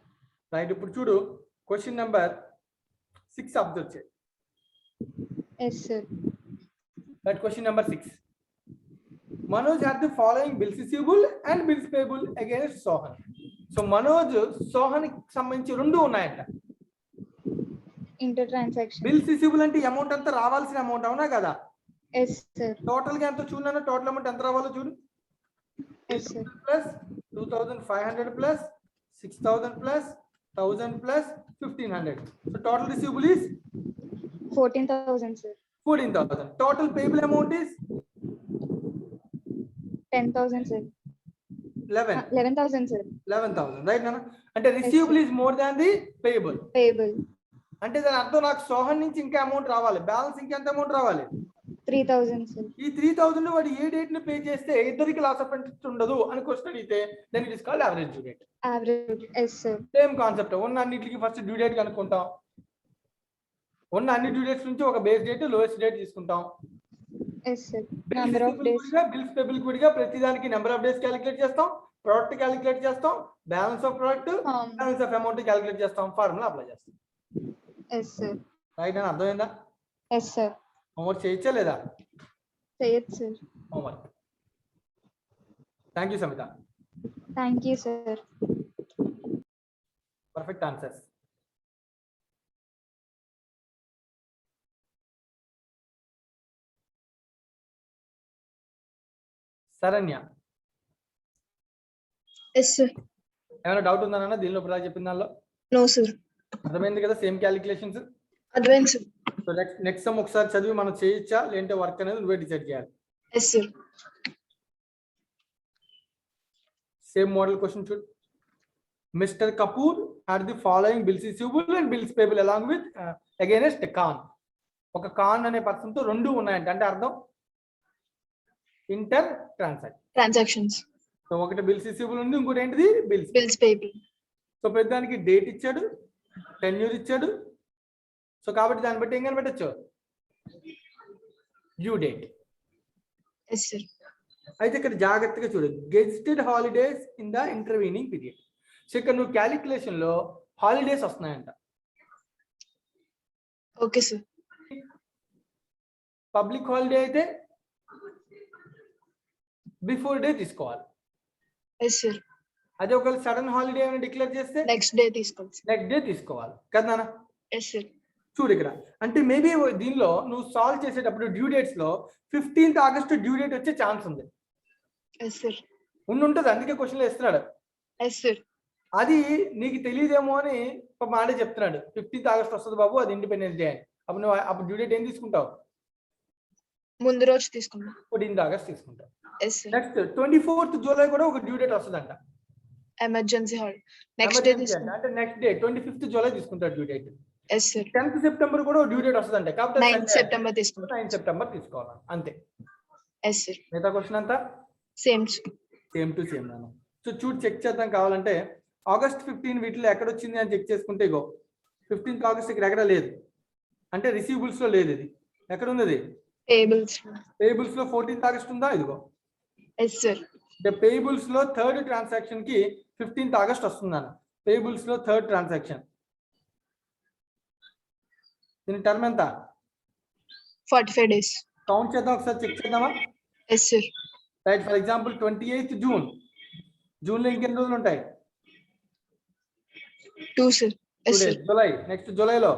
రైట్. ఇప్పుడు చూడు క్వశ్చన్ నెంబర్ 6 అబ్జర్వ్ చేయి. Yes, sir. That question number 6. Manoj had the following bills receivable and bills payable against Sohan. So Manoj, Sohan కి సంబంధించి రెండు ఉన్నాయంట. Inter transaction. Bills receivable అంటే amount అంతా రావాల్సిన అమౌంట్ అవునా కదా? Yes, sir. టోటల్ గా ఎంత చూడన్నా టోటల్ అమౌంట్ ఎంత రావాలో చూడు. Yes, sir. Plus 2500 plus 6000 plus 1000 plus 1500. So total receivable is 14,000, sir. 14,000. Total payable amount is 10,000, sir. 11,000, sir. 11,000. Right నాన్న. అంటే receivable is more than the payable. Payable. అంటే దాని అర్థం నాకు సోహన్ నుంచి ఇంకా అమౌంట్ రావాలి, బ్యాలెన్స్ ఇంకెంత అమౌంట్ రావాలి? 3,000, sir. ఈ 3,000 వాడు ఏ డేట్ ని పే చేస్తే ఇద్దరికి లాస్ ఆఫ్ ఇంట్రెస్ట్ ఉండదు అని క్వశ్చన్ అడిగితే then it is called average due date. Average. Yes, sir. Same concept. ఉన్న అన్నిటికి ఫస్ట్ డ్యూ డేట్ కనుక్కుంటాం. ఉన్న అన్ని డ్యూ డేట్స్ నుంచి ఒక బేస్ డేట్ లోయెస్ట్ డేట్ తీసుకుంటాం. Yes, sir. Number of days. Bills payable విడిగా ప్రతి దానికి నెంబర్ ఆఫ్ డేస్ క్యాలిక్యులేట్ చేస్తాం, ప్రొడక్ట్ క్యాలిక్యులేట్ చేస్తాం, balance of product, balance of amount calculate చేస్తాం, ఫార్ములా అప్లై చేస్తాం. Yes, sir. రైట్ అని అర్థమైందా? Yes, sir. హోంవర్క్ చేయొచ్చా లేదా? sir. homework. Thank you, Samita. Thank you, sir. Perfect answers. Saranya, Yes, sir. ఏమైనా doubt ఉందా నాన్న దీనిలో ఇప్పుడు చెప్పిన దానిలో? No, sir. అర్థమైంది కదా, same calculations. Advance. So next some ఒకసారి చదివి మనం చేయొచ్చా లేదంటే వర్క్ అనేది నువ్వే డిసైడ్ చేయాలి. Yes, sir. Same model question చూడు. Mister Kapoor had the following bills receivable and bills payable along with against Khan. ఒక ఖాన్ అనే పర్సన్ తో రెండు ఉన్నాయంట, అంటే అర్థం ఇంటర్ Transactions. సో ఒకటి బిల్స్ రిసీవబుల్ ఉంది, ఇంకోటి ఏంటిది బిల్స్. Bills payable. సో ప్రతిదానికి డేట్ ఇచ్చాడు, టెన్యూర్ ఇచ్చాడు. సో కాబట్టి దాన్ని బట్టి ఏం కనిపెట్టచ్చు, డ్యూ డేట్. Yes, sir. అయితే ఇక్కడ జాగ్రత్తగా చూడు, gazetted holidays in the intervening period. So ఇక్కడ నువ్వు క్యాలిక్యులేషన్ లో హాలిడేస్ వస్తున్నాయంట. Okay, sir. పబ్లిక్ హాలిడే అయితే బిఫోర్ డే తీసుకోవాలి. Yes, sir. అదే ఒకవేళ సడన్ హాలిడే అని డిక్లేర్ చేస్తే Next day తీసుకోవాలి. నెక్స్ట్ డే తీసుకోవాలి కదా నాన్న. Yes, sir. చూడు ఇక్కడ అంటే మేబీ దీనిలో నువ్వు సాల్వ్ చేసేటప్పుడు డ్యూ డేట్స్ లో 15th ఆగస్ట్ డ్యూ డేట్ వచ్చే ఛాన్స్ ఉంది. Yes, sir. ఉంటుంది, అందుకే క్వశ్చన్లు ఇస్తున్నాడు. Yes, sir. అది నీకు తెలియదేమో అని ఒక మాట చెప్తున్నాడు. 15th ఆగస్ట్ వస్తుంది బాబు, అది ఇండిపెండెన్స్ డే అని. అప్పుడు నువ్వు అప్పుడు డ్యూ డేట్ ఏం తీసుకుంటావు, ముందు రోజు తీసుకున్నాం. 14th ఆగస్ట్ తీసుకుంటావు. Yes, sir. Next 24th July కూడా ఒక డ్యూ డేట్ వస్తుందంట. Emergency holiday. Next day Emergency తీసుకున్నాం. అంటే నెక్స్ట్ డే 25th జూలై తీసుకుంటాడు due date. Yes, sir. 10th September కూడా డ్యూ డేట్ వస్తుందంట. కాబట్టి 9th September తీసుకున్నాం. 9th సెప్టెంబర్ తీసుకోవాలి అంతే. Yes, sir. మిగతా క్వశ్చన్ అంతా Same, sir. Same to same నాన్న. సో చూడు చెక్ చేద్దాం కావాలంటే. ఆగస్ట్ 15 వీటిలో ఎక్కడ వచ్చింది అని చెక్ చేసుకుంటే ఇగో 15th ఆగస్ట్ ఇక్కడ ఎక్కడ లేదు, అంటే రిసీవబుల్స్ లో లేదు. ఇది ఎక్కడ ఉంది, అది Payables. పేబుల్స్ లో 14th ఆగస్ట్ ఉందా, ఇదిగో. Yes, sir. పేబుల్స్ లో థర్డ్ ట్రాన్సాక్షన్ కి 15th ఆగస్ట్ వస్తుందన్న. పేబుల్స్ లో థర్డ్ ట్రాన్సాక్షన్, దీని టర్మ్ ఎంత 45 days. కౌంట్ చేద్దాం ఒకసారి, చెక్ చేద్దామా. Yes, sir. Right, for example 28th June. June లో ఇంకెన్ని రోజులు ఉంటాయి, 2, sir. Yes, sir. July. Next జూలైలో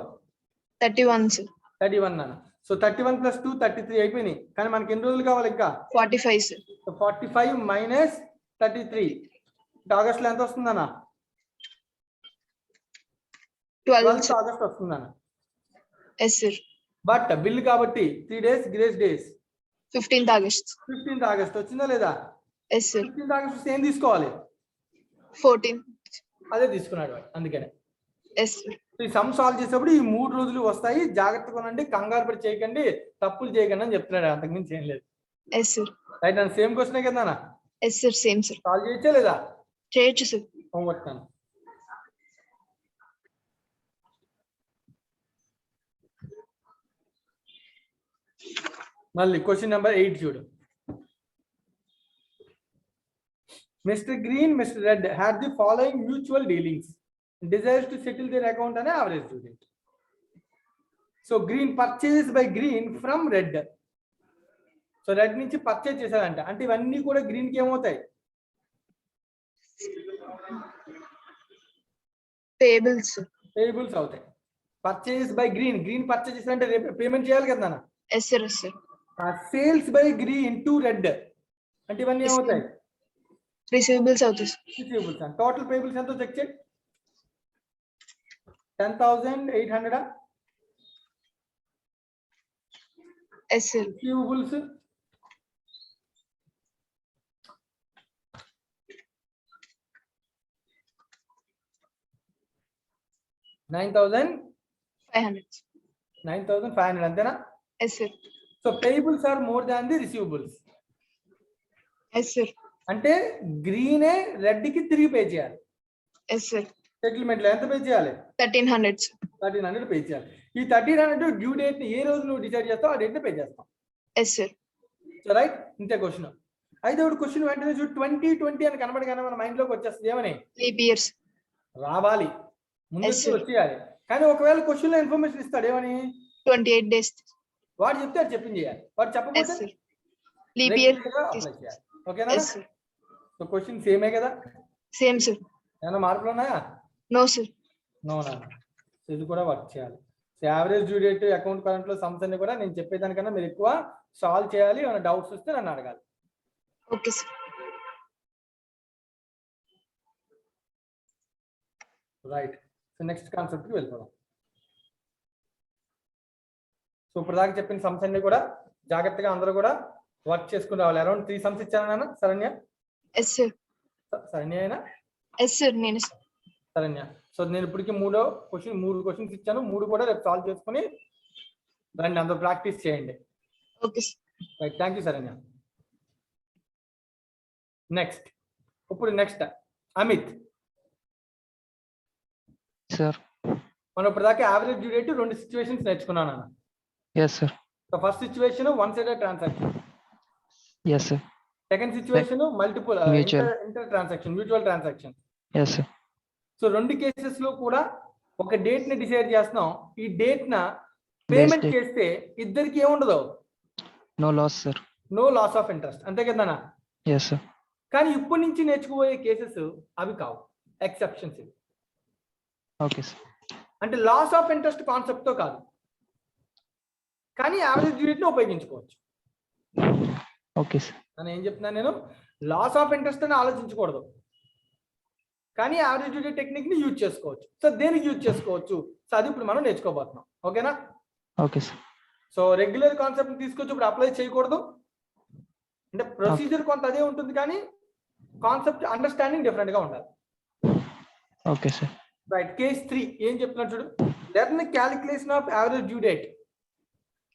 31, sir. 31 అన్న. సో 31 + 2 33 అయిపోయినాయి. కానీ మనకి ఎన్ని రోజులు కావాలి ఇంకా, 45, sir. 45 - 33. ఆగస్ట్ లో ఎంత వస్తుందన్న, 12, sir. ఆగస్ట్ వస్తుందన్న. Yes, sir. బట్ బిల్ కాబట్టి 3 days grace days. 15th August. 15th August వచ్చిందా లేదా? Yes, sir. 15th ఆగస్ట్ ఏం తీసుకోవాలి, 14. అదే తీసుకున్నాడు వాడు, అందుకనే. Yes, sir. ఈ సమ్ సాల్వ్ చేసేప్పుడు ఈ 3 రోజులు వస్తాయి, జాగ్రత్తగా ఉండండి, కంగారు పడి చేయకండి, తప్పులు చేయకండి అని చెప్తున్నాడు. అంతకుమించి ఏం లేదు. Yes, sir. రైట్ అన్న, సేమ్ క్వశ్చనే కదా అన్న. Yes, sir. Same, sir. Solve చేయొచ్చా లేదా, చేయొచ్చు, sir. హోంవర్క్ అన్న. మళ్ళీ క్వశ్చన్ నెంబర్ 8 చూడు. Mister green, mister red had the following mutual dealings, desires to settle their account on average due date. So green purchased by green from red. So red నుంచి purchase చేశాడంట, అంటే ఇవన్నీ కూడా green కి ఏమవుతాయి, Payables, sir. Payables అవుతాయి. Purchase by green, green purchase చేశాడంటే payment చేయాలి కదా నాన్న. Yes, sir. Yes, sir. Sales by green to red అంటే ఇవన్నీ Yes, ఏమవుతాయి, Receivables అవుతాయి, sir. రిసీవబుల్స్. టోటల్ పేబుల్స్ ఎంతో చెక్ చేయి. 10,800. Yes, sir. రిసీవబుల్స్ 500. 9,500 అంతేనా. Yes, sir. So payables are more than the receivables. Yes, sir. అంటే గ్రీనే రెడ్ కి 3 pay చేయాలి. Yes, sir. సెటిల్మెంట్ లో ఎంత పే చేయాలి, 1300, sir. 1300 పే చేయాలి. ఈ 1300 డ్యూ డేట్ ఏ రోజు నువ్వు డిసైడ్ చేస్తావు ఆ డేట్ పే చేస్తావు. Yes, sir. సో రైట్, ఇంతే క్వశ్చన్. అయితే ఇప్పుడు క్వశ్చన్ వెంటనే చూడు 2020 అని కనబడగానే మన మైండ్ లోకి వచ్చేస్తుంది ఏమని, Leap years. రావాలి ముందు Yes, sir. వచ్చేయాలి. కానీ ఒకవేళ క్వశ్చన్ లో ఇన్ఫర్మేషన్ ఇస్తాడు ఏమని, 28 days. వాడు చెప్తే అది చెప్పింది చేయాలి. వాడు Yes, చెప్పకపోతే sir. లీప్ ఇయర్ అప్లై చేయాలి. ఓకేనా? Yes sir. సో క్వశ్చన్ సేమే కదా, సేమ్ సార్. ఏమైనా మార్పులు ఉన్నాయా? No sir. నోనా. సో ఇది కూడా వర్క్ చేయాలి. So average due date, account current లో సమ్స్ అన్ని కూడా నేను చెప్పేదానికన్నా మీరు ఎక్కువ సాల్వ్ చేయాలి. ఏమైనా డౌట్స్ వస్తే నన్ను అడగాలి. Okay sir. Right. So next concept కి వెళ్ళిపోదాం. సో ఇప్పుడు దాకా చెప్పిన సమ్స్ అన్ని కూడా జాగ్రత్తగా అందరూ కూడా వర్క్ చేసుకుని రావాలి. అరౌండ్ 3 సమ్స్ ఇచ్చాను నాన్న. శరణ్య? Yes sir. శరణ్య అయినా? Yes sir. నేను శరణ్య. సో నేను ఇప్పటికి 3 క్వశ్చన్స్ ఇచ్చాను. 3 కూడా రేపు సాల్వ్ చేసుకుని రండి, అందరూ ప్రాక్టీస్ చేయండి. Okay sir. Right. Thank you Saranya. Next Amit. Sir. మనం ఇప్పటిదాకా యావరేజ్ డ్యూ డేట్ 2 సిచ్యువేషన్స్ నేర్చుకున్నాను అన్న. Yes sir. So first situation one sided transaction. Yes sir. Second situation multiple Mutual. Inter transaction, mutual transaction. Yes sir. So 2 cases లో కూడా ఒక date ని decide చేస్తున్నాం. ఈ డేట్ న పేమెంట్ date. చేస్తే ఇద్దరికి ఏముండదు, no loss sir. No loss of interest. అంతే కదా? Yes sir. కానీ ఇప్పటి నుంచి నేర్చుకోబోయే కేసెస్ అవి కావు, ఎక్సెప్షన్స్ ఇవి. Okay sir. అంటే లాస్ ఆఫ్ ఇంట్రెస్ట్ కాన్సెప్ట్ తో కాదు, కానీ యావరేజ్ డ్యూ డేట్ ని ఉపయోగించుకోవచ్చు. Okay sir. అని ఏం చెప్తున్నాను నేను, లాస్ ఆఫ్ ఇంట్రెస్ట్ అని ఆలోచించకూడదు, కానీ యావరేజ్ డ్యూ డేట్ టెక్నిక్ ని యూజ్ చేసుకోవచ్చు. సో దేనికి యూజ్ చేసుకోవచ్చు, సో అది ఇప్పుడు మనం నేర్చుకోబోతున్నాం. ఓకేనా? Okay sir. So regular concept తీసుకొచ్చి ఇప్పుడు అప్లై చేయకూడదు. అంటే ప్రొసీజర్ కొంత అదే ఉంటుంది, కానీ కాన్సెప్ట్ అండర్స్టాండింగ్ డిఫరెంట్ గా ఉండాలి. Okay sir. రైట్. కేస్ 3 ఏం చెప్తున్నా చూడు. Learn calculation of average due date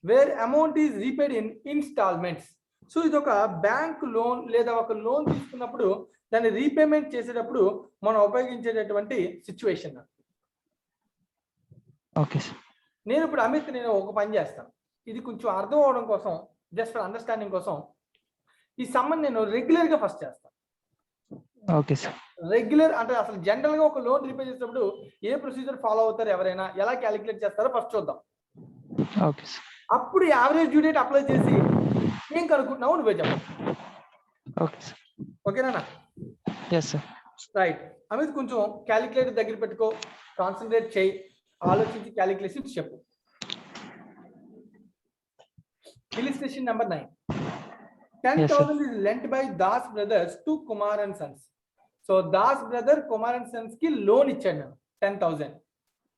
where amount is repaid in instalments. So ఇది ఒక బ్యాంక్ లోన్ లేదా ఒక లోన్ తీసుకున్నప్పుడు దాన్ని రీపేమెంట్ చేసేటప్పుడు మనం ఉపయోగించేటటువంటి సిచ్యువేషన్. Okay sir. నేను ఇప్పుడు అమిత్, నేను ఒక పని చేస్తాను, ఇది కొంచెం అర్థం అవడం కోసం, జస్ట్ ఫర్ అండర్స్టాండింగ్ కోసం ఈ సమ్మన్ నేను రెగ్యులర్ గా ఫస్ట్ చేస్తాను. Okay sir. రెగ్యులర్ అంటే అసలు జనరల్ గా ఒక లోన్ రీపే చేసేటప్పుడు ఏ ప్రొసీజర్ ఫాలో అవుతారు, ఎవరైనా ఎలా క్యాలిక్యులేట్ చేస్తారో ఫస్ట్ చూద్దాం. Okay sir. అప్పుడు యావరేజ్ డ్యూ డేట్ అప్లై చేసి ఏం కనుక్కుంటున్నావు నువ్వే చెప్పాలి. Okay sir. ఓకేనా? Yes sir. రైట్. అమిత్ కొంచెం క్యాలిక్యులేటర్ దగ్గర పెట్టుకో, కాన్సన్ట్రేట్ చేయి, ఆలోచించి క్యాలిక్యులేషన్ చెప్పు. Illustration number 9. 10,000 is lent by Das brothers to Kumar and Sons. So Das brother Kumar and Sons ki loan ఇచ్చాడు 10,000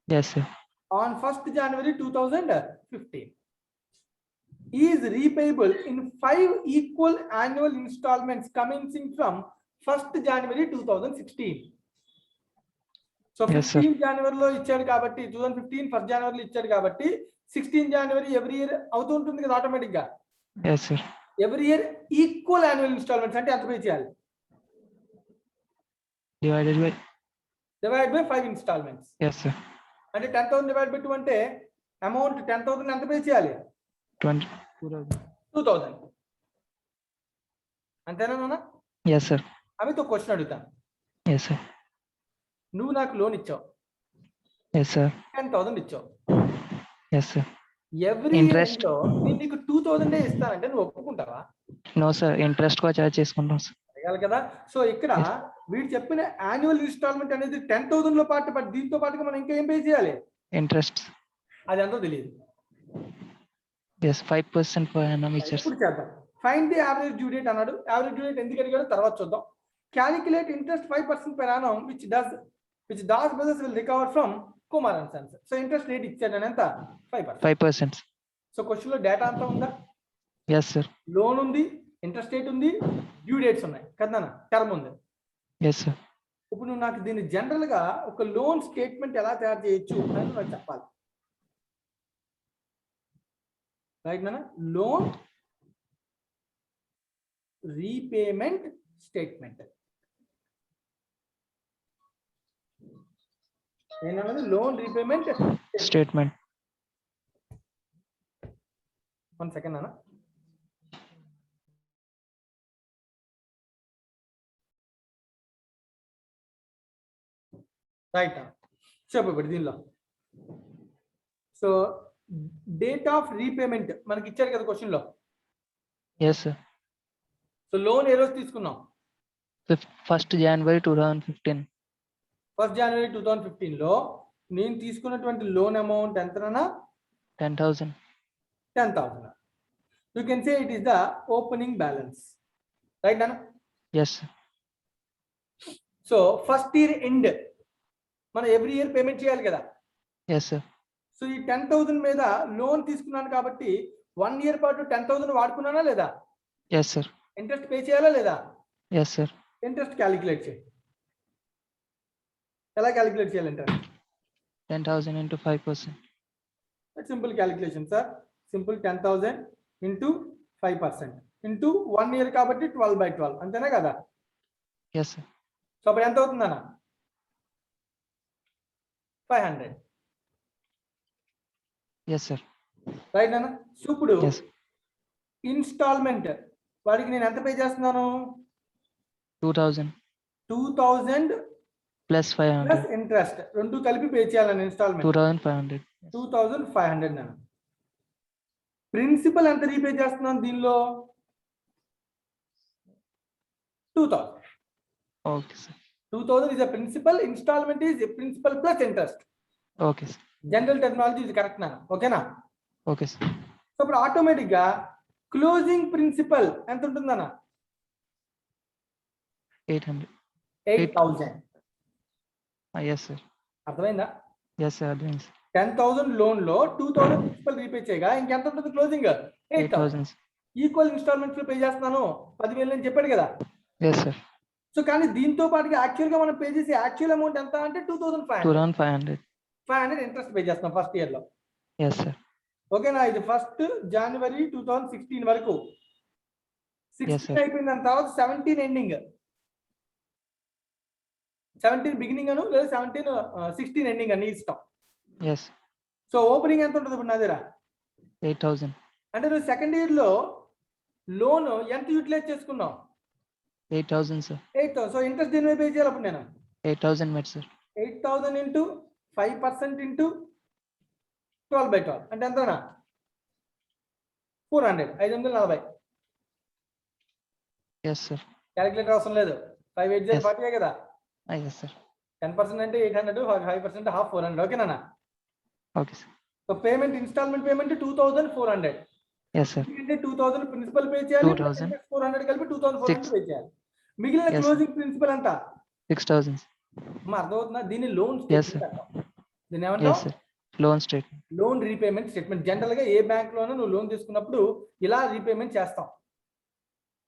yes sir. on 1st January 2015. Is repayable in 5 equal annual installments commencing from 1st January 2016. So 15 January లో ఇచ్చాడు కాబట్టి 2015 1st January లో ఇచ్చాడు కాబట్టి 16 January every year అవుతూ ఉంటుంది కదా ఆటోమేటిక్ గా. Yes sir. Every year equal annual instalments అంటే ఎంత పే చేయాలి, డివైడెడ్ బై 5 ఇన్స్టాల్మెంట్స్. Yes sir. అంటే 10,000 డివైడ్ బై 2 అంటే అమౌంట్ 10,000 ఎంత పే చేయాలి, 2,000. అంతేనా నాన్న? Yes sir. అమితో క్వశ్చన్ అడుగుతాను. Yes sir. నువ్వు నాకు లోన్ ఇచ్చావు, ఎస్ సార్. 10,000 ఇచ్చావు. Yes sir. Every Interest. లో నేను నీకు 2,000 ఇస్తానంటే నువ్వు ఒప్పుకుంటావా? నో సార్, ఇంట్రెస్ట్ కూడా చార్జ్ చేసుకుంటాం సార్. అడగాలి కదా. సో ఇక్కడ వీడు చెప్పిన యాన్యువల్ ఇన్స్టాల్మెంట్ అనేది 10,000 లో పాటు, బట్ దీంతో పాటుగా మనం ఇంకా ఏం పే చేయాలి, ఇంట్రెస్ట్. అది ఎంతో తెలియదు. ఎస్ 5% per annum ఇచ్చారు. ఇప్పుడు చేద్దాం. Find the average due date అన్నాడు. యావరేజ్ డ్యూ డేట్ ఎందుకు అడిగాడో తర్వాత చూద్దాం. Calculate interest 5% per annum which Das brothers will recover from Kumar and Sons. So interest rate ఇచ్చాడు అని ఎంత, 5%. 5%. సో క్వశ్చన్ లో డేటా అంతా ఉందా? Yes sir. లోన్ ఉంది, ఇంట్రెస్ట్ రేట్ ఉంది, డ్యూ డేట్స్ ఉన్నాయి కదా, టర్మ్ ఉంది. Yes sir. ఇప్పుడు నువ్వు నాకు దీన్ని జనరల్ గా ఒక లోన్ స్టేట్మెంట్ ఎలా తయారు చేయొచ్చు అని నాకు చెప్పాలి. రైట్ నాన్న? లోన్ రీపేమెంట్ స్టేట్మెంట్ ఏంటన్నది, లోన్ రీపేమెంట్ స్టేట్మెంట్. 1 second నాన్న. రైట్. చెప్పు ఇప్పుడు దీనిలో. సో డేట్ ఆఫ్ రీపేమెంట్ మనకి ఇచ్చారు కదా క్వశ్చన్ లో. Yes sir. సో లోన్ ఏ రోజు తీసుకున్నాం? 1st January 2015. 1st January 2015 లో నేను తీసుకున్నటువంటి లోన్ అమౌంట్ ఎంతనా? 10,000. 10,000. You can say it is the opening balance, right Nana? Yes, sir. So first year end మనం ఎవ్రీ ఇయర్ పేమెంట్ చేయాలి కదా. Yes, sir. సో ఈ 10,000 మీద లోన్ తీసుకున్నాను కాబట్టి 1 ఇయర్ పాటు 10,000 వాడుకున్నానా లేదా? Yes, sir. ఇంట్రెస్ట్ పే చేయాలా లేదా? Yes, sir. ఇంట్రెస్ట్ క్యాలిక్యులేట్ చేయి. ఎలా క్యాలిక్యులేట్ చేయాలి interest? 10,000 into 5%. Simple calculation sir. Simple 10,000 into 5% into 1 year కాబట్టి 12/12 అంతేనా కదా? Yes, sir. సో అప్పుడు ఎంత అవుతుందన్న? 500. Yes, sir. రైట్ అన్న. సో ఇప్పుడు Yes. ఇన్స్టాల్మెంట్ వాడికి నేను ఎంత పే చేస్తున్నాను? 2,000 2,000 plus 500. ప్లస్ ఇంట్రెస్ట్ రెండు కలిపి పే చేయాలని ఇన్స్టాల్మెంట్ 2,500. 2,500 అన్న. ప్రిన్సిపల్ ఎంత రీపే చేస్తున్నాను దీనిలో? 2,000. Okay, sir. 2,000 is a principal, installment is a principal plus interest. Okay, sir. General technology ఇది కరెక్ట్ నా? ఓకేనా? Okay, sir. సో ఇప్పుడు ఆటోమేటిక్ గా క్లోజింగ్ ప్రిన్సిపల్ ఎంత ఉంటుందన్న? 800. 8,000. Yes, sir. అర్థమైందా? Yes, sir. Advance. 10,000 లోన్ లో 2,000 ప్రిన్సిపల్ రీపే చేయగా ఇంకెంత ఉంటుంది క్లోజింగ్? 8,000. 8,000. ఈక్వల్ ఇన్స్టాల్మెంట్స్ లో పే చేస్తున్నాను 10,000 అని చెప్పాడు కదా. Yes, sir. సో కానీ దీంతో పాటుగా యాక్చువల్ గా మనం పే చేసే యాక్చువల్ అమౌంట్ ఎంత అంటే 2,500. 2,500. 500 ఇంట్రెస్ట్ పే చేస్తున్నాం ఫస్ట్ ఇయర్ లో. Yes, sir. ఓకేనా? ఇది 1st January 2016 వరకు. Yes, 16 sir. అయిపోయిన దాని తర్వాత 17 ఎండింగ్, 17 బిగినింగ్ అను లేదా 16 ఎండింగ్ అని ఇస్తాం. Yes. సో ఓపెనింగ్ ఎంత ఉంటుంది ఇప్పుడు నా దగ్గర? 8,000. అంటే నువ్వు సెకండ్ ఇయర్ లో లోన్ ఎంత యూటిలైజ్ చేసుకున్నావు? 8,000, sir. 8,000. సో ఇంట్రెస్ట్ దీని మీద పే చేయాలి అప్పుడు నేను 8,000 met, sir. 8,000 ఇంటూ 5% ఇంటూ 12/12 అంటే ఎంతనా? 400. 540. Yes, sir. క్యాలిక్యులేటర్ అవసరం లేదు. 5 8 Yes. 40 కదా. Yes, sir. 10% అంటే 800, 5% half 400. ఓకేనా? Okay, sir. So payment instalment payment 2,400. Yes, sir. అంటే 2,000 ప్రిన్సిపల్ పే చేయాలి, 2,000. 400 కలిపి 2,400 Six. పే చేయాలి. మిగిలిన Yes, క్లోజింగ్ ప్రిన్సిపల్ ఎంత? 6,000. అమ్మా అర్థమవుతుందా? దీన్ని లోన్ Yes, sir. దీన్ని Yes, ఏమంటావు? sir. Loan statement. Loan repayment statement. General గా ఏ బ్యాంక్ లోనూ నువ్వు లోన్ తీసుకున్నప్పుడు ఇలా రీపేమెంట్ చేస్తాం.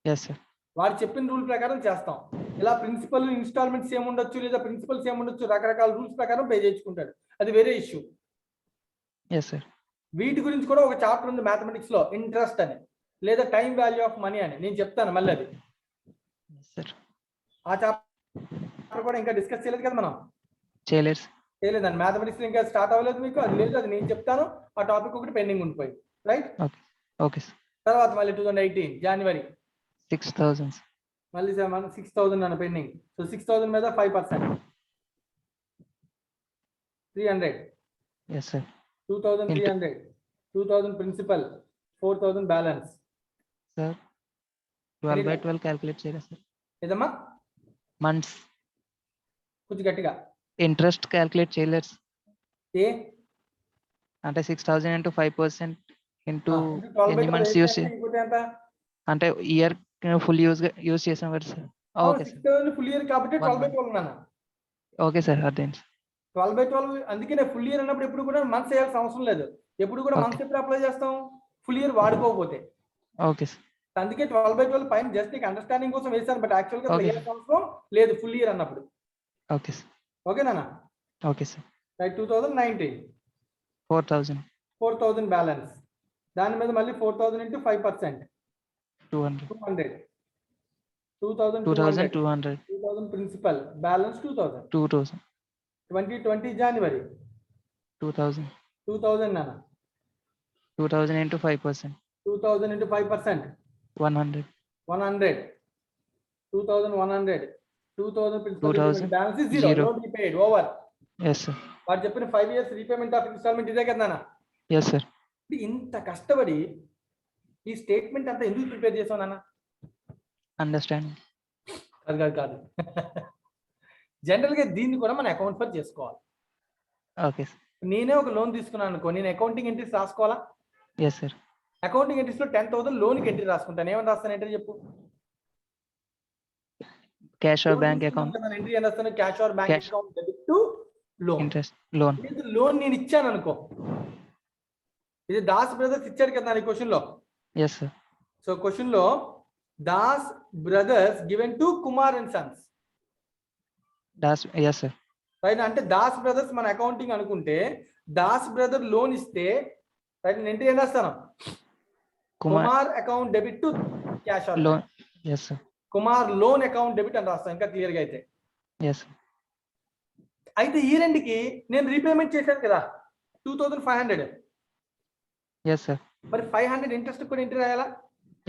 Yes, sir. వాడు చెప్పిన రూల్ ప్రకారం చేస్తాం. ఇలా ప్రిన్సిపల్ ఇన్స్టాల్మెంట్స్ ఏముండొచ్చు లేదా ప్రిన్సిపల్స్ ఏముండొచ్చు రకరకాల రూల్స్ ప్రకారం పే చేయించుకుంటాడు. అది వేరే ఇష్యూ. Yes, sir. వీటి గురించి కూడా ఒక చాప్టర్ ఉంది మ్యాథమెటిక్స్ లో, ఇంట్రెస్ట్ అని లేదా టైం వాల్యూ ఆఫ్ మనీ అని. నేను చెప్తాను మళ్ళీ అది. Yes, sir. ఆ చాప్టర్ కూడా ఇంకా డిస్కస్ చేయలేదు కదా మనం. Jailers. చేయలేదండి. మ్యాథమెటిక్స్ ఇంకా స్టార్ట్ అవ్వలేదు మీకు. అది లేదు, అది నేను చెప్తాను. ఆ టాపిక్ ఒకటి పెండింగ్ ఉండిపోయింది. రైట్. Okay. Okay, sir. తర్వాత మళ్ళీ 2018 జనవరి 6,000. మళ్ళీ 6,000 అన్న పెండింగ్. సో 6,000 మీద 5% 300. Yes, sir. 2,300. 2,000 principal, 4,000 balance. Sir. 12/12 calculate చేయరా, sir? ఏదమ్మా? Months. కొంచెం గట్టిగా. Interest calculate చేయలేరు, sir. ఏ అంటే 6,000 into 5% into 12 ఎన్ని months use ఇంకోటి ఎంత? అంటే ఇయర్ ఫుల్ యూజ్ చేసాం కదా, sir. Okay sir. 6,000 full year కాబట్టి 12/12 నాన్న. ఓకే సార్, అర్థం. 12/12 అందుకే ఫుల్ ఇయర్ అన్నప్పుడు ఎప్పుడు కూడా మంత్స్ వేయాల్సిన అవసరం లేదు. ఎప్పుడు కూడా మంత్స్ ఎప్పుడు అప్లై చేస్తాం? ఫుల్ ఇయర్ వాడుకోకపోతే. Okay sir. అందుకే 12/12 పైన జస్ట్ నీకు అండర్స్టాండింగ్ కోసం వేసాను. బట్ యాక్చువల్ గా Okay. వేయాల్సిన అవసరం లేదు ఫుల్ ఇయర్ అన్నప్పుడు. Okay sir. ఓకేనా? Okay sir. రైట్. 2019 4,000. 4,000 బ్యాలెన్స్. దాని మీద మళ్ళీ 4,000 ఇంటూ 5% 200. 200. 2,200. 2,200. 2,000 principal balance 2,000. 2,000. 2020 జనవరి 2,000. 2,000 నాన్న. 2,000 into 5%. 2,000 into 5% 100. 100. 2,100. 2,000 principal 2,000. Balance is zero. Zero. Don't repaid over. Yes sir. వాడు చెప్పిన 5 years రీపేమెంట్ ఆఫ్ ఇన్స్టాల్మెంట్ ఇదే కదా నాన్న. Yes sir. ఇంత కష్టపడి ఈ స్టేట్మెంట్ అంతా ఎందుకు ప్రిపేర్ చేసావు నాన్న? అండర్స్టాండింగ్. కాదు కాదు కాదు జనరల్ గా దీన్ని కూడా మనం అకౌంట్ ఫర్ చేసుకోవాలి. Okay sir. నేనే ఒక లోన్ తీసుకున్నాను అనుకో, నేను అకౌంటింగ్ ఎంట్రీస్ రాసుకోవాలా? Yes sir. అకౌంటింగ్ ఎంట్రీస్ లో 10,000 లోన్ కి ఎంట్రీ రాసుకుంటాను. ఏమని రాస్తాను ఎంట్రీ చెప్పు? Cash or bank account entry ఏం రాస్తాను? Cash or bank Cash. Account debit to loan. Interest loan. Loan నేను ఇచ్చాను అనుకో, ఇది దాస్ బ్రదర్స్ ఇచ్చాడు కదా నా క్వశ్చన్ లో. Yes sir. సో క్వశ్చన్ లో Das brothers given to Kumar and sons, Das. Yes sir. Right. అంటే దాస్ బ్రదర్స్ మన అకౌంటింగ్ అనుకుంటే దాస్ బ్రదర్ లోన్ ఇస్తే రైట్ నేను ఎంట్రీ ఏం రాస్తాను? Kumar account debit to cash or loan. Yes sir. Kumar loan account debit అని రాస్తాను ఇంకా క్లియర్ గా అయితే. ఎస్. అయితే ఈ రెండుకి నేను రీపేమెంట్ చేశాను కదా 2,500. Yes sir. మరి 500 ఇంట్రెస్ట్ కూడా ఎంట్రీ రాయాలా?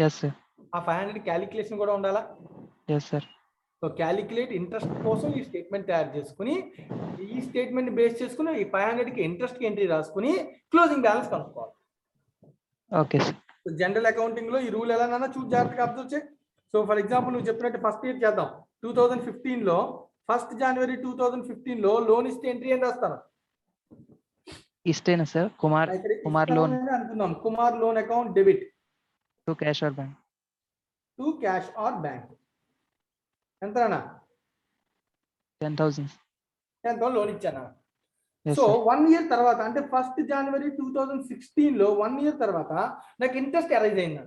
Yes sir. ఆ 500 క్యాలిక్యులేషన్ కూడా ఉండాలా? Yes sir. So calculate interest కోసం ఈ స్టేట్మెంట్ తయారు చేసుకుని, ఈ స్టేట్మెంట్ బేస్ చేసుకుని ఈ 500కి ఇంట్రెస్ట్ కి ఎంట్రీ రాసుకుని క్లోజింగ్ బ్యాలెన్స్ కనుక్కోవాలి. Okay sir. జనరల్ అకౌంటింగ్ లో ఈ రూల్ ఎలానైనా చూసి జాగ్రత్తగా అబ్జర్వ్ చేయి. సో ఫర్ ఎగ్జాంపుల్ నువ్వు చెప్పినట్టు ఫస్ట్ ఇయర్ చేద్దాం. 2015 లో 1st January 2015 లో లోన్ ఇస్తే ఎంట్రీ ఏం రాస్తాను? ఇస్తేనా సార్? కుమార్ లోన్ అనుకుందాం. Kumar loan account debit to cash or bank. To cash or bank. ఎంతనా? 10,000. 10,000 లోన్ ఇచ్చానా? Yes so sir. 1 ఇయర్ తర్వాత అంటే 1st January 2016 లో 1 ఇయర్ తర్వాత నాకు ఇంట్రెస్ట్ అరైజ్ అయింది.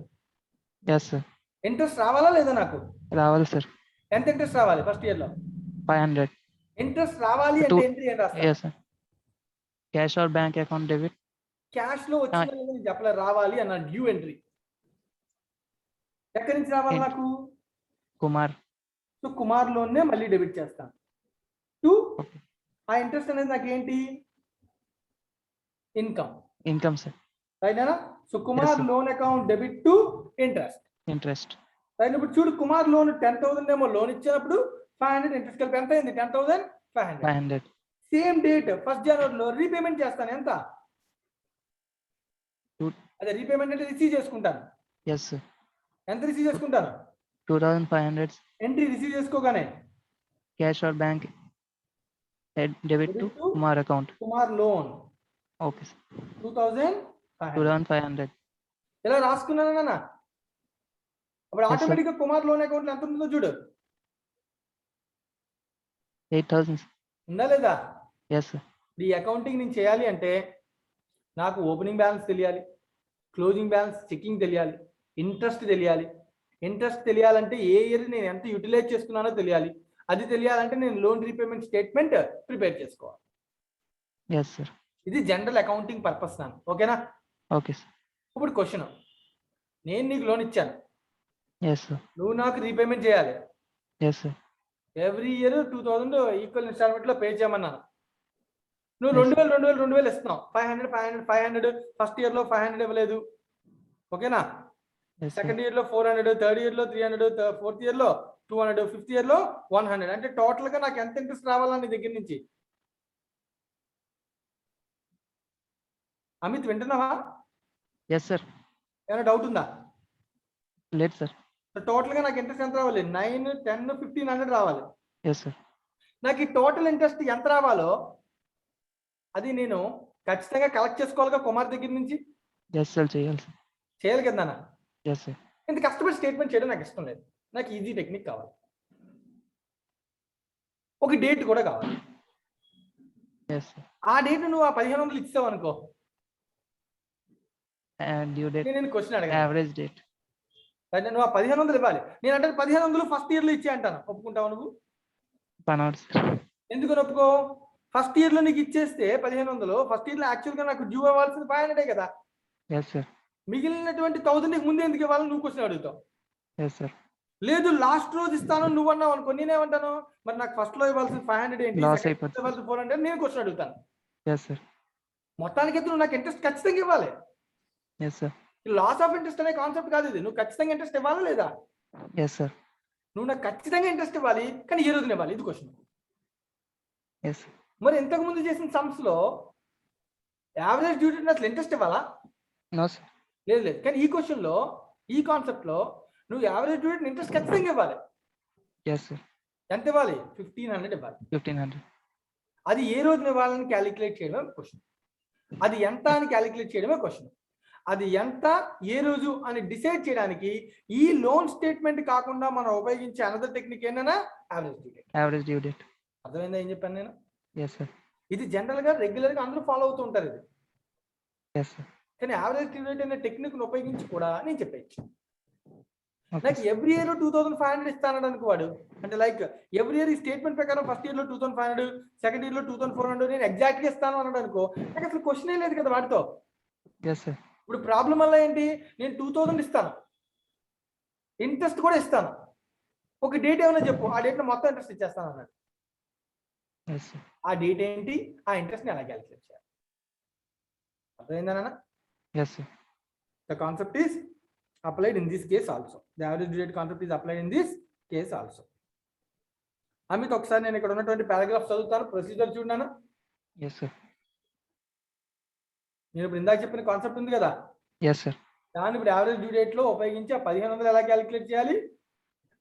Yes sir. ఇంట్రెస్ట్ రావాలా లేదా నాకు? రావాలి సార్. ఎంత ఇంట్రెస్ట్ రావాలి ఫస్ట్ ఇయర్ లో? 500. ఇంట్రెస్ట్ రావాలి అంటే ఎంట్రీ ఏం రాస్తా? Yes sir. Cash or bank account debit. Cash లో వచ్చిందా లేదా నేను చెప్పలే, రావాలి అన్న డ్యూ ఎంట్రీ. ఎక్కడి నుంచి రావాలి నాకు? కుమార్. సో కుమార్ లోన్నే మళ్ళీ డెబిట్ చేస్తాను. టు ఆ ఇంట్రెస్ట్ అనేది నాకు ఏంటి? Income. Income sir. Right. So Kumar sir. Loan account debit to interest. Interest. Right. ఇప్పుడు చూడు, కుమార్ లోన్ 10,000 ఏమో లోన్ ఇచ్చినప్పుడు 500 ఇంట్రెస్ట్ కలిపి ఎంత అయింది? 10,500. 500. సేమ్ డేట్ 1st January లో రీపేమెంట్ చేస్తాను. ఎంత? అదే రీపేమెంట్ అంటే రిసీవ్ చేసుకుంటాను. Yes sir. ఎంత రిసీవ్ చేసుకుంటాను? 2,500. ఎంట్రీ రిసీవ్ చేసుకోగానే cash or bank debit to Kumar account. Kumar loan okay sir. 2,500 2,500. ఇలా రాసుకున్నాను నాన్న. అప్పుడు sir. ఆటోమేటిక్ గా కుమార్ లోన్ అకౌంట్ ఎంత ఉంటుందో చూడు. 8,000. ఉందా లేదా? Yes sir. ఈ అకౌంటింగ్ నేను చేయాలి అంటే నాకు ఓపెనింగ్ బ్యాలెన్స్ తెలియాలి, క్లోజింగ్ బ్యాలెన్స్ చెకింగ్ తెలియాలి, ఇంట్రెస్ట్ తెలియాలి. ఇంట్రెస్ట్ తెలియాలంటే ఏ ఇయర్ నేను ఎంత యూటిలైజ్ చేసుకున్నానో తెలియాలి. అది తెలియాలంటే నేను లోన్ రీపేమెంట్ స్టేట్మెంట్ ప్రిపేర్ చేసుకోవాలి. Yes sir. ఇది జనరల్ అకౌంటింగ్ పర్పస్ నాన్న. ఓకేనా? Okay sir. ఇప్పుడు క్వశ్చన్, నేను నీకు లోన్ ఇచ్చాను, ఎస్ సార్. నువ్వు నాకు రీపేమెంట్ చేయాలి. Yes sir. Every year 2,000 equal instalment లో పే చేయమన్నాను. నువ్వు 2,000 ఇస్తున్నావు. 500 ఫస్ట్ ఇయర్ లో 500 ఇవ్వలేదు. ఓకేనా? Yes sir. సెకండ్ ఇయర్ లో 400, థర్డ్ ఇయర్ లో 300, ఫోర్త్ ఇయర్ లో 200, ఫిఫ్త్ ఇయర్ లో 100. అంటే టోటల్ గా నాకు ఎంత ఇంట్రెస్ట్ రావాలని నీ దగ్గర నుంచి? అమిత్ వింటున్నావా? Yes sir. ఏమైనా డౌట్ ఉందా? లేదు సార్. టోటల్ గా నాకు ఇంట్రెస్ట్ ఎంత రావాలి? 9, 10, 1,500 రావాలి. Yes sir. నాకు ఈ టోటల్ ఇంట్రెస్ట్ ఎంత రావాలో అది నేను ఖచ్చితంగా కలెక్ట్ చేసుకోవాలిగా కుమార్ దగ్గర నుంచి. Yes sir. చేయాలి సార్. చేయాలి కదా నాన్న? Yes sir. ఇంత కష్టపడి స్టేట్మెంట్ చేయడం నాకు ఇష్టం లేదు. నాకు ఈజీ టెక్నిక్ కావాలి, ఒక డేట్ కూడా కావాలి. Yes sir. ఆ డేట్ నువ్వు ఆ 1,500 ఇచ్చావు అనుకో, డ్యూ డేట్ నేను క్వశ్చన్ అడగా, యావరేజ్ డేట్. నువ్వు ఆ 1,500 ఇవ్వాలి. నేను అంటే 1,500 ఫస్ట్ ఇయర్ లో ఇచ్చే అంటాను. ఒప్పుకుంటావు నువ్వు? పనవర్ సార్. ఎందుకని ఒప్పుకో? ఫస్ట్ ఇయర్ లో నీకు ఇచ్చేస్తే 1,500 ఫస్ట్ ఇయర్ లో యాక్చువల్ గా నాకు డ్యూ అవ్వాల్సింది 500 కదా. Yes sir. మిగిలినటువంటి 1,000 ముందు ఎందుకు ఇవ్వాలని నువ్వు క్వశ్చన్ అడుగుతావు. Yes sir. లేదు లాస్ట్ రోజు ఇస్తాను నువ్వు అన్నావు అనుకో, నేనేమంటాను? మరి నాకు ఫస్ట్ లో ఇవ్వాల్సిన 500 ఏంటి, Loss second అయిపోతుంది. లో ఇవ్వాల్సిన 400 నేను క్వశ్చన్ అడుగుతాను. Yes sir. మొత్తానికి అయితే నువ్వు నాకు ఇంట్రెస్ట్ ఖచ్చితంగా ఇవ్వాలి. Yes sir. Loss of interest అనే కాన్సెప్ట్ కాదు ఇది. నువ్వు ఖచ్చితంగా ఇంట్రెస్ట్ ఇవ్వాలా లేదా? Yes sir. నువ్వు నాకు ఖచ్చితంగా ఇంట్రెస్ట్ ఇవ్వాలి, కానీ ఏ రోజున ఇవ్వాలి? ఇది క్వశ్చన్. ఎస్. మరి ఇంతకు ముందు చేసిన సమ్స్ లో యావరేజ్ డ్యూ డేట్ అసలు ఇంట్రెస్ట్ ఇవ్వాలా? No sir. లేదు లేదు. కానీ ఈ క్వశ్చన్ లో, ఈ కాన్సెప్ట్ లో నువ్వు యావరేజ్ డ్యూ డేట్ ఇంట్రెస్ట్ ఖచ్చితంగా ఇవ్వాలి. yes sir, ఎంత ఇవ్వాలి? 1500 ఇవ్వాలి. 1500, అది ఏ రోజున ఇవ్వాలని క్యాలిక్యులేట్ చేయడమే క్వశ్చన్. అది ఎంత అని క్యాలిక్యులేట్ చేయడమే క్వశ్చన్. అది ఎంత ఏ రోజు అని డిసైడ్ చేయడానికి ఈ లోన్ స్టేట్మెంట్ కాకుండా మనం ఉపయోగించే అనదర్ టెక్నిక్ ఏంటన్నా average due date. average due date, అర్థమైందా ఏం చెప్పాను నేను? yes sir, ఇది జనరల్ గా రెగ్యులర్ గా అందరూ ఫాలో అవుతూ ఉంటారు ఇది. yes sir, కానీ యావరేజ్ డ్యూ డేట్ అనే టెక్నిక్ ఉపయోగించి కూడా నేను చెప్పేయచ్చు. okay like sir, every year 2500 ఇస్తానడు అనుకోవాడు. అంటే లైక్ ఎవ్రీ ఇయర్ ఈ స్టేట్మెంట్ ప్రకారం ఫస్ట్ ఇయర్ లో 2500, సెకండ్ ఇయర్ లో 2400 నేను ఎగ్జాక్ట్ గా ఇస్తాను అన్నాడు అనుకో, నాకు అసలు క్వశ్చనే లేదు కదా వాటితో. yes sir, ఇప్పుడు ప్రాబ్లం వల్ల ఏంటి, నేను 2000 ఇస్తాను, ఇంట్రెస్ట్ కూడా ఇస్తాను, ఒక డేట్ ఏమైనా చెప్పు, ఆ డేట్ లో మొత్తం ఇంట్రెస్ట్ ఇచ్చేస్తాను అన్నాడు. yes sir, ఆ డేట్ ఏంటి, ఆ ఇంట్రెస్ట్ ని ఎలా క్యాలిక్యులేట్ చేయాలి? అర్థమైందా? yes sir, The concept is applied in this case also. The average due date concept is applied in this case also. Amit ఒకసారి నేను ఇక్కడ ఉన్నటువంటి పారాగ్రాఫ్ చదువుతాను, ప్రొసీజర్ చూడన్నాను. yes sir, నేను ఇప్పుడు ఇందాక చెప్పిన కాన్సెప్ట్ ఉంది కదా, yes sir, దాన్ని ఇప్పుడు యావరేజ్ డ్యూ డేట్ లో ఉపయోగించి ఆ 1500 ఎలా క్యాలిక్యులేట్ చేయాలి,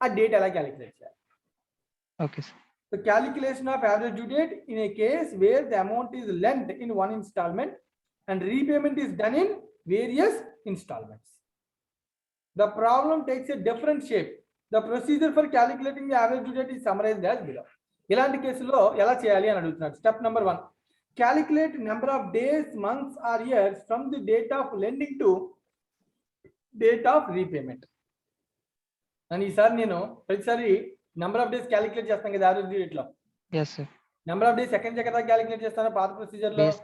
ఆ డేట్ ఎలా క్యాలిక్యులేట్ చేయాలి. okay sir, The calculation of average due date in a case where the amount is lent in one installment and repayment is done in various installments. The problem takes a different shape. The procedure for calculating the average due date is summarized as below. ఇలాంటి కేసులో ఎలా చేయాలి అని అడుగుతున్నాడు. Step number 1, calculate number of days, months or years from the date of lending to date of repayment. అని ఈసారి నేను ప్రతిసారి నెంబర్ ఆఫ్ డేస్ క్యాలిక్యులేట్ చేస్తాను కదా యావరేజ్ డ్యూ డేట్ లో. yes sir, number of days second ఎక్కడ calculate చేస్తాను పాత ప్రొసీజర్ లో, base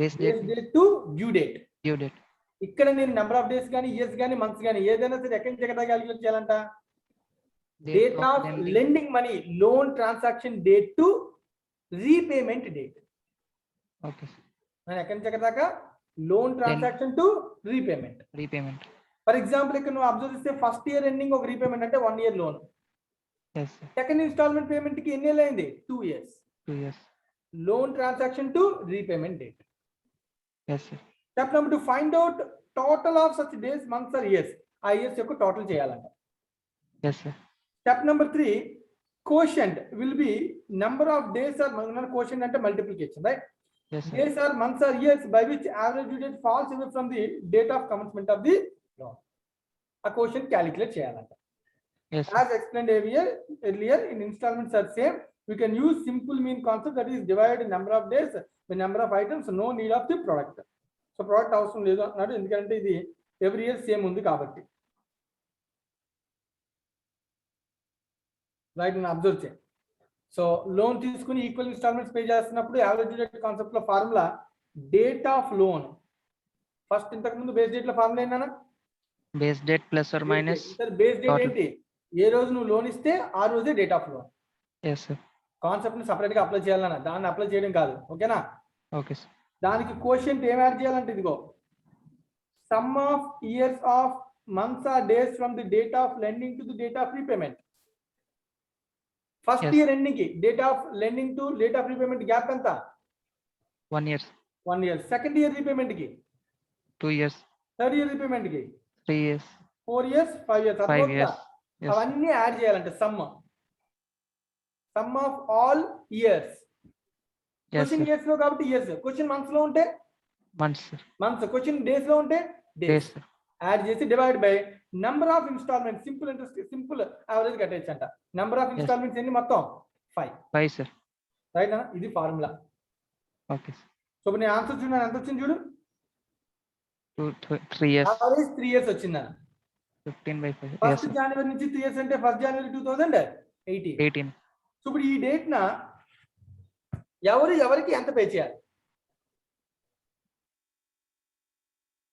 days date, date to due date. due date, ఇక్కడ నేను నెంబర్ ఆఫ్ డేస్ కానీ ఇయర్స్ కానీ మంత్స్ కానీ ఏదైనా సరే ఎక్కడి ఎక్కడ క్యాలిక్యులేట్ చేయాలంట, date of lending, lending money, loan transaction date to repayment date. okay sir, నేను ఎక్కడి నుంచి ఎక్కడ దాకా, loan transaction to repayment. repayment, for example ఇక్కడ నువ్వు అబ్జర్వ్ చేస్తే ఫస్ట్ ఇయర్ ఎండింగ్ ఒక రీపేమెంట్ అంటే 1 year loan, yes sir, second instalment payment కి ఎన్ని ఏళ్ళు అయింది, 2 years. 2 years, loan transaction to repayment date. yes sir, step number 2, find out total of such days, months or years. ఆ years యొక్క టోటల్ చేయాలంట. yes sir, step number 3, quotient will be number of days or, quotient అంటే multiplication, right? yes sir, Days are months or years by which average due date falls away from the date of commencement of the loan. A quotient calculate చేయాలంట. yes sir, As explained earlier in installments are same. We can use simple mean concept, that is divide number of days by number of items, no need of the product. So product అవసరం లేదు అన్నాడు, ఎందుకంటే ఇది every year same ఉంది కాబట్టి. Right, నేను observe చేయండి. So loan తీసుకుని ఈక్వల్ ఇన్స్టాల్మెంట్స్ పే చేస్తున్నప్పుడు యావరేజ్ డ్యూ డేట్ కాన్సెప్ట్ లో formula date of loan. First ఇంతకు ముందు బేస్ డేట్ లో ఫార్ములా ఏంటన్నా, base date plus or minus, base date total. ఏంటి, ఏ రోజు నువ్వు లోన్ ఇస్తే ఆ రోజే date of loan. yes sir, concept ని సపరేట్ గా అప్లై చేయాలన్నా, దాన్ని అప్లై చేయడం కాదు, ఓకేనా? okay sir, దానికి కోషంట్ ఏం యాడ్ చేయాలంటే ఇదిగో, some of years of months or days from the date of lending to the date of repayment. First Yes. Year ending కి date of lending to date of repayment gap ఎంత, 1 year, 1 year. Second year repayment కి, 2 years, third year repayment కి 3 years, 4 years, 5 years. 5 years, yes sir, అవన్నీ add చేయాలంటే sum of all years. yes question sir, years లో కాబట్టి years, question months లో ఉంటే months sir, months, question days లో ఉంటే days డేస్. sir, యాడ్ చేసి divide by number of instalment, simple interest, simple average కట్టేయచ్చు అంట. నంబర్ ఆఫ్ ఇన్స్టాల్మెంట్స్ ఎన్ని మొత్తం 5, 5 sir, రైట్ అన్న? ఇది ఫార్ములా. okay sir, సో ఇప్పుడు నేను ఆన్సర్ చూడండి ఎంత వచ్చింది చూడు, 3 years, యావరేజ్ 3 years వచ్చిందన్న. 15/5, yes ఫస్ట్ sir, జనవరి నుంచి 3 years అంటే 1st January 2018. 18, సో ఇప్పుడు ఈ డేట్ న ఎవరికి ఎంత పే చేయాలి,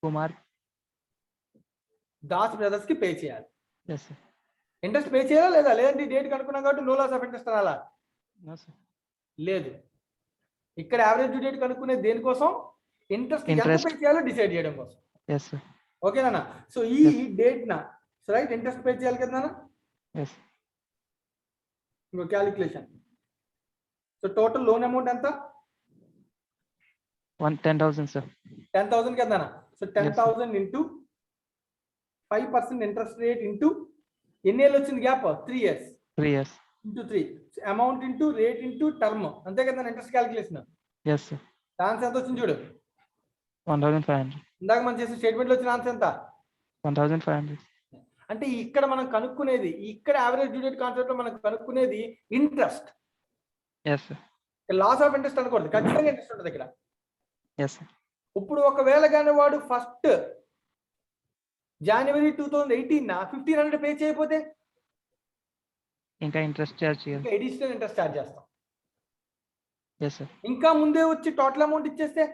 Kumar, దాస్ బ్రదర్స్ కి పే చేయాలి. yes sir, ఇంట్రెస్ట్ పే చేయాలా లేదా, లేదంటే డేట్ కనుక్కున్నాం కాబట్టి నో లాస్ ఆఫ్ ఇంట్రెస్ట్ అనాలా? no sir, లేదు. ఇక్కడ యావరేజ్ డ్యూ డేట్ కనుక్కునే దేనికోసం, ఇంట్రెస్ట్ ఎంత Interest. పే చేయాలో డిసైడ్ చేయడం కోసం, yes sir, ఓకేనా? సో ఈ Yes. డేట్ న రైట్ ఇంట్రెస్ట్ పే చేయాలి కదా నాన్న. yes, ఇంకో calculation. So total loan amount ఎంత, 10,000 sir, 10,000 కదా నాన్న. So 10,000 into 5% interest rate into ఎన్ని ఏళ్ళు వచ్చింది gap 3 years 3 years. Into 3 amount into rate into term అంతే కదా interest calculation. Yes, sir. Answer ఎంత వచ్చింది చూడు. 1,500. ఇందాక మనం చేసిన స్టేట్మెంట్లో వచ్చిన ఆన్సర్ ఎంత 1,500. అంటే ఇక్కడ మనం కనుక్కునేది ఇక్కడ యావరేజ్ డ్యూ డేట్ కాన్సెప్ట్ లో మనం కనుక్కునేది interest. Yes, sir. Loss of interest అనకూడదు, ఖచ్చితంగా ఇంట్రెస్ట్ ఉంటుంది ఇక్కడ. Yes, sir. ఇప్పుడు ఒకవేళ కానీ వాడు ఫస్ట్ January 2018 1,500 పే చేయకపోతే ఇంకా ఇంట్రెస్ట్ చార్జ్ చేయాలి. ఇంకా అడిషనల్ ఇంట్రెస్ట్ ఛార్జ్ చేస్తాం. Yes, sir. ఇంకా ముందే వచ్చి టోటల్ అమౌంట్ ఇచ్చేస్తే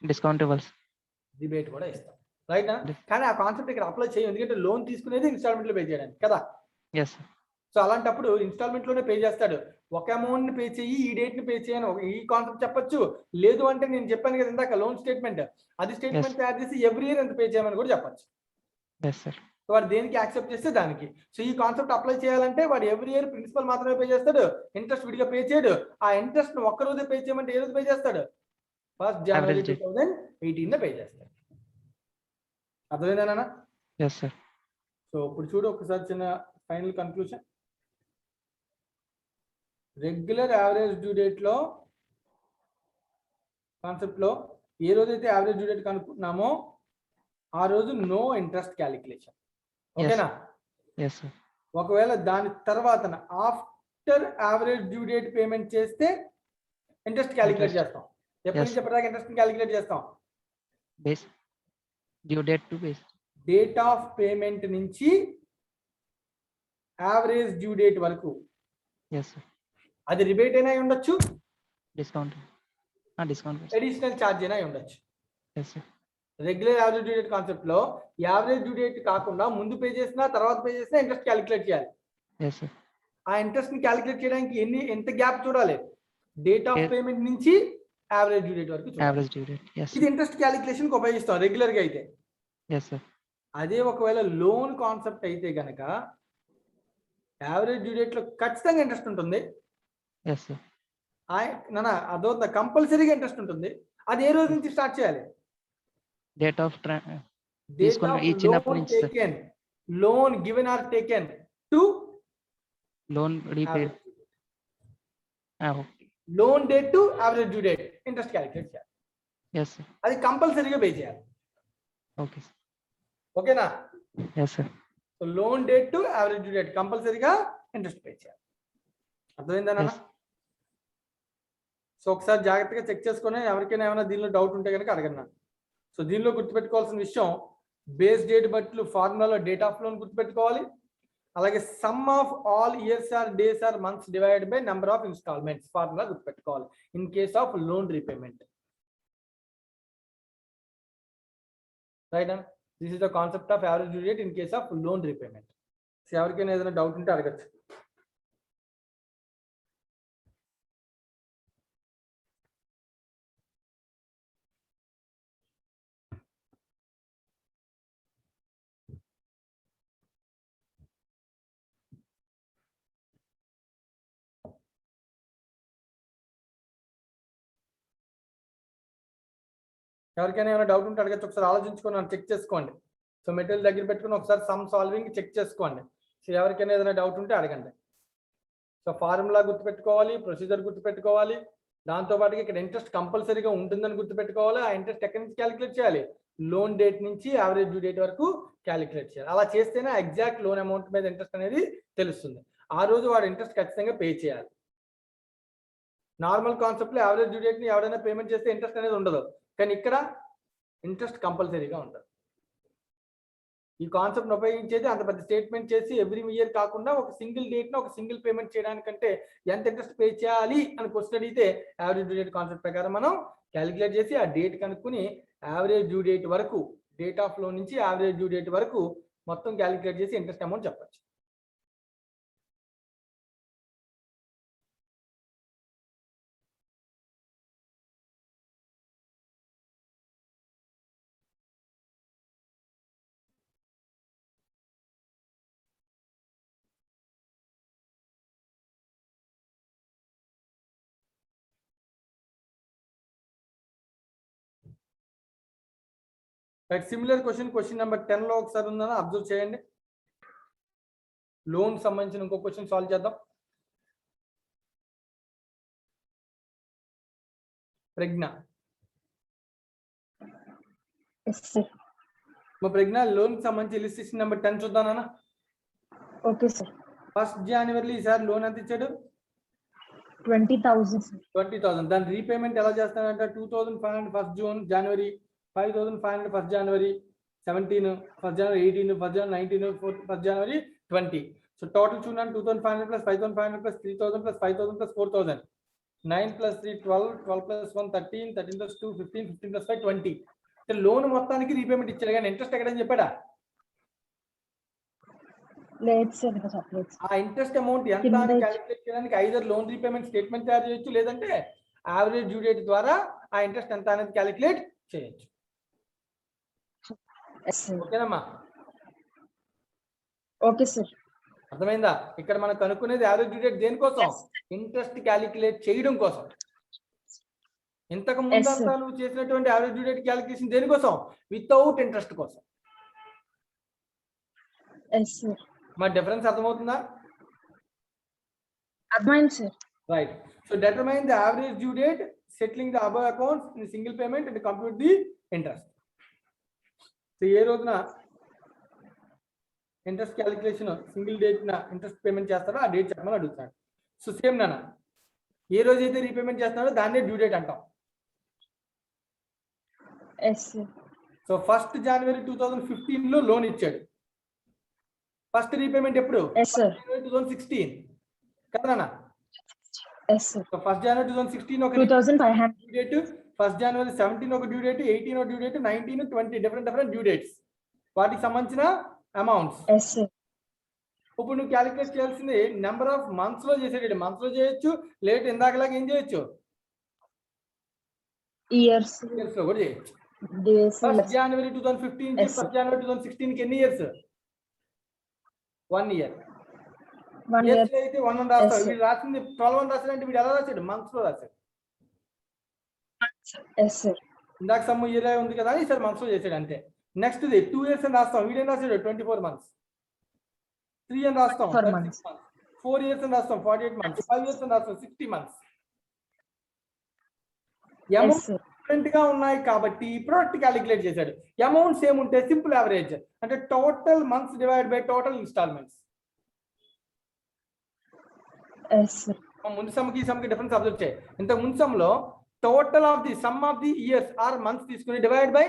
డిస్కౌంట్ ఇవ్వాలి. రిబేట్ కూడా ఇస్తాం, రైట్? కానీ ఆ కాన్సెప్ట్ ఇక్కడ అప్లై చేయం, ఎందుకంటే లోన్ తీసుకునేది ఇన్స్టాల్మెంట్ లో పే చేయడానికి కదా. Yes, sir. సో అలాంటప్పుడు ఇన్స్టాల్మెంట్ లోనే పే చేస్తాడు. ఒక అమౌంట్ ని పే చేయి, ఈ డేట్ ని పే చేయను, ఈ కాన్సెప్ట్ చెప్పొచ్చు. లేదు అంటే నేను చెప్పాను కదా ఇందాక లోన్ స్టేట్మెంట్, అది స్టేట్మెంట్ తయారు చేసి ఎవ్రీ ఇయర్ ఎంత పే చేయమని కూడా చెప్పొచ్చు. Yes, sir. వాడు దేనికి యాక్సెప్ట్ చేస్తే దానికి. సో ఈ కాన్సెప్ట్ అప్లై చేయాలంటే వాడు ఎవ్రీ ఇయర్ ప్రిన్సిపల్ మాత్రమే పే చేస్తాడు, ఇంట్రెస్ట్ విడిగా పే చేయడు. ఆ ఇంట్రెస్ట్ ని ఒక్క రోజే పే చేయమంటే ఏ రోజు పే చేస్తాడు? 1st January 2018 పే చేస్తాడు. అర్థమైందేనా? Yes, sir. సో ఇప్పుడు చూడు ఒకసారి చిన్న final conclusion. Regular average due date లో కాన్సెప్ట్ లో ఏ రోజైతే యావరేజ్ డ్యూ డేట్ కనుక్కుంటున్నామో ఆ రోజు నో ఇంట్రెస్ట్ క్యాలిక్యులేషన్. ఓకేనా? Yes, sir. ఒకవేళ దాని తర్వాత after average due date payment చేస్తే ఇంట్రెస్ట్ క్యాలిక్యులేట్ చేస్తాం. ఎప్పటి నుంచి ఎప్పటిదాకా ఇంట్రెస్ట్ క్యాలిక్యులేట్ చేస్తాం? Base due date to base date of payment నుంచి యావరేజ్ డ్యూ డేట్ వరకు. Yes, sir. అది రిబేట్ అయినా అయి ఉండొచ్చు, డిస్కౌంట్ అడిషనల్ ఛార్జ్ అయినా అయి ఉండొచ్చు. Yes, sir. Regular average due date concept లో యావరేజ్ డ్యూ డేట్ కాకుండా ముందు పే చేసినా తర్వాత పే చేసినా ఇంట్రెస్ట్ క్యాలిక్యులేట్ చేయాలి. Yes, sir. ఆ ఇంట్రెస్ట్ ని క్యాలిక్యులేట్ చేయడానికి ఎంత గ్యాప్ చూడాలి? Date of Yes. పేమెంట్ నుంచి యావరేజ్ డ్యూ డేట్ వరకు చూడాలి. Average due date. Yes, ఇది ఇంట్రెస్ట్ క్యాలిక్యులేషన్ కి ఉపయోగిస్తాం రెగ్యులర్ గా అయితే. yes, sir. అదే ఒకవేళ లోన్ కాన్సెప్ట్ అయితే గనక యావరేజ్ డ్యూ డేట్ లో ఖచ్చితంగా ఇంట్రెస్ట్ ఉంటుంది. Yes, sir. అదో కంపల్సరీగా ఇంట్రెస్ట్ ఉంటుంది. అది ఏ రోజు నుంచి స్టార్ట్ చేయాలి? Date of తీసుకున్న ఈ చిన్నప్పటి నుంచి sir. Loan given or taken to loan repay. Okay. Loan date to average due date interest calculate చేయాలి. Yes, sir. అది కంపల్సరీగా పే చేయాలి. Okay, sir. ఓకేనా? Yes, sir. So loan date to average due date కంపల్సరీగా interest pay చేయాలి. అర్థమైందనా? Yes. So ఒకసారి జాగ్రత్తగా check చేసుకొని ఎవరికైనా ఏమైనా దీనిలో డౌట్ ఉంటే కనుక అడగండి. సో దీనిలో గుర్తుపెట్టుకోవాల్సిన విషయం, బేస్ డేట్ బట్టి ఫార్ములాలో డేట్ ఆఫ్ లోన్ గుర్తుపెట్టుకోవాలి. అలాగే sum of all years or days or months divided by number of instalments formula గుర్తుపెట్టుకోవాలి in case of loan repayment. Right? This is the concept of average due date in case of loan repayment. So ఎవరికైనా ఏదైనా doubt ఉంటే అడగచ్చు. ఎవరికైనా ఏమైనా doubt ఉంటే అడగచ్చు. ఒకసారి ఆలోచించుకొని చెక్ చేసుకోండి. సో మెటీరియల్ దగ్గర పెట్టుకుని ఒకసారి సమ్ సాల్వింగ్ చెక్ చేసుకోండి. సో ఎవరికైనా ఏదైనా డౌట్ ఉంటే అడగండి. సో ఫార్ములా గుర్తుపెట్టుకోవాలి, ప్రొసీజర్ గుర్తుపెట్టుకోవాలి, దాంతోపాటుగా ఇక్కడ ఇంట్రెస్ట్ కంపల్సరీగా ఉంటుందని గుర్తుపెట్టుకోవాలి. ఆ ఇంట్రెస్ట్ ఎక్కడి నుంచి క్యాలిక్యులేట్ చేయాలి? లోన్ డేట్ నుంచి యావరేజ్ డ్యూ డేట్ వరకు క్యాలిక్యులేట్ చేయాలి. అలా చేస్తేనే ఎగ్జాక్ట్ లోన్ అమౌంట్ మీద ఇంట్రెస్ట్ అనేది తెలుస్తుంది. ఆ రోజు వాడు ఇంట్రెస్ట్ ఖచ్చితంగా పే చేయాలి. నార్మల్ కాన్సెప్ట్ లో యావరేజ్ డ్యూ డేట్ ని ఎవరైనా పేమెంట్ చేస్తే ఇంట్రెస్ట్ అనేది ఉండదు, కానీ ఇక్కడ ఇంట్రెస్ట్ కంపల్సరీగా ఉంటుంది. ఈ కాన్సెప్ట్ ఉపయోగించేది అంత పెద్ద స్టేట్మెంట్ చేసి ఎవ్రీ ఇయర్ కాకుండా ఒక సింగిల్ డేట్ ఒక సింగిల్ పేమెంట్ చేయడానికంటే ఎంత ఇంట్రెస్ట్ పే చేయాలి అని క్వశ్చన్ అడిగితే యావరేజ్ డ్యూ డేట్ కాన్సెప్ట్ ప్రకారం మనం క్యాలిక్యులేట్ చేసి ఆ డేట్ కనుక్కుని యావరేజ్ డ్యూ డేట్ వరకు, డేట్ ఆఫ్ లోన్ నుంచి యావరేజ్ డ్యూ డేట్ వరకు మొత్తం క్యాలిక్యులేట్ చేసి ఇంట్రెస్ట్ అమౌంట్ చెప్పచ్చు. రైట్, సిమిలర్ క్వశ్చన్ నెంబర్ 10 లో ఒకసారి ఉందని అబ్జర్వ్ చేయండి. లోన్ సంబంధించిన ఇంకో క్వశ్చన్ సాల్వ్ చేద్దాం. ప్రజ్ఞ, Yes, sir. మా ప్రజ్ఞ లోన్ సంబంధించి illustration number 10 చూద్దానా? Okay, sir. 1st జనవరి ఈసారి లోన్ ఎంత ఇచ్చాడు? 20,000, sir. 20,000. దాని రీపేమెంట్ ఎలా చేస్తానంటే 2,500 ఫస్ట్ జూన్, జనవరి 5,500 ఫస్ట్ జనవరి 17, ఫస్ట్ జనవరి 18, ఫస్ట్ జనవరి 19, ఫస్ట్ జనవరి 20. సో టోటల్ చూడండి 2,500 plus 5,500 plus 3,000 plus 5,000 plus 4,000. 9 plus 3 12, 12 plus 1 13, 13 plus 2 15, 15 plus 5 20. Loan మొత్తానికి రీపేమెంట్ ఇచ్చాడు కానీ ఇంట్రెస్ట్ ఎక్కడని చెప్పాడా? లేదు సార్, ఇంకా చెప్పలేదు. ఆ ఇంట్రెస్ట్ అమౌంట్ ఎంత అని క్యాలిక్యులేట్ చేయడానికి ఐదర్ లోన్ రీపేమెంట్ స్టేట్మెంట్ తయారు చేయొచ్చు, లేదంటే యావరేజ్ డ్యూ డేట్ ద్వారా ఆ ఇంట్రెస్ట్ ఎంత అనేది క్యాలిక్యులేట్ చేయొచ్చు. Yes, sir. ఓకేనమ్మా? Okay, sir. అర్థమైందా? ఇక్కడ మనం కనుక్కునేది యావరేజ్ డ్యూ డేట్ దేనికోసం? ఇంట్రెస్ట్ క్యాలిక్యులేట్ చేయడం కోసం. ఇంతకు ముందు Yes, sir. అంతా నువ్వు చేసినటువంటి యావరేజ్ డ్యూ డేట్ క్యాలిక్యులేషన్ దేనికోసం? వితౌట్ ఇంట్రెస్ట్ కోసం. Yes, sir. మా డిఫరెన్స్ అర్థమవుతుందా? అర్థమైంది sir. Right. So determine the average due date, settling the above accounts in single payment and compute the interest. So ఏ రోజున interest calculation single date నా interest payment చేస్తారో ఆ date చెప్పమని అడుగుతాడు. సో సేమ్ నాన్న, ఏ రోజు అయితే రీపేమెంట్ చేస్తున్నారో దాన్నే డ్యూ డేట్ అంటాం. Yes, sir. సో 1st జనవరి 2015 లో లోన్ ఇచ్చాడు. ఫస్ట్ రీపేమెంట్ ఎప్పుడు? Yes, sir. 2016 కదా నాన్న? Yes, sir. సో 1st జనవరి 2016 ఒక 2,500. డ్యూ డేట్, 1st జనవరి 17 ఒక డ్యూ డేట్, 18 ఒక due date, 19, 20 different due dates, వాటికి సంబంధించిన అమౌంట్స్. Yes, sir. ఇప్పుడు నువ్వు క్యాలిక్యులేట్ చేయాల్సింది నెంబర్ ఆఫ్ మంత్స్ లో చేసేటట్టు, మంత్స్ లో చేయొచ్చు, లేట్ ఇందాకలాగా ఏం చేయొచ్చు, Years. ఇయర్స్ లో కూడా చేయొచ్చు. Days. 1st జనవరి 2015 Yes, sir. 1st జనవరి 2016 కి ఎన్ని ఇయర్స్? 1 ఇయర్. 1 year. ఇయర్స్ అయితే 1 అని రాస్తావు. Yes, sir. వీడు రాసింది 12 అని రాశాడంటే వీడు ఎలా రాశాడు? మంత్స్ లో రాశాడు. Yes, sir. ఇందాక సమ్ ఇయర్ ఉంది కదా అని ఈసారి మంత్స్ లో చేశాడు అంతే. నెక్స్ట్ ది 2 ఇయర్స్ అని రాస్తాం. వీడేం రాశాడు? 24 months. 3 అని రాస్తాం 4 36 months. months. 4 ఇయర్స్ అని రాస్తాం 48 months. 5 ఇయర్స్ అని రాస్తాం 60 months. Yes, sir. డిఫరెంట్ గా ఉన్నాయి కాబట్టి ప్రోడక్ట్ క్యాలిక్యులేట్ చేశాడు. అమౌంట్ సేమ్ ఉంటే సింపుల్ యావరేజ్ అంటే total months divide by total instalments. Yes, sir. ముందు సమ్కి ఈ సమ్కి డిఫరెన్స్ అబ్జర్వ్ చేయి. ఇంత ముందు సమ్లో total of the sum of the years or months తీసుకుని divide by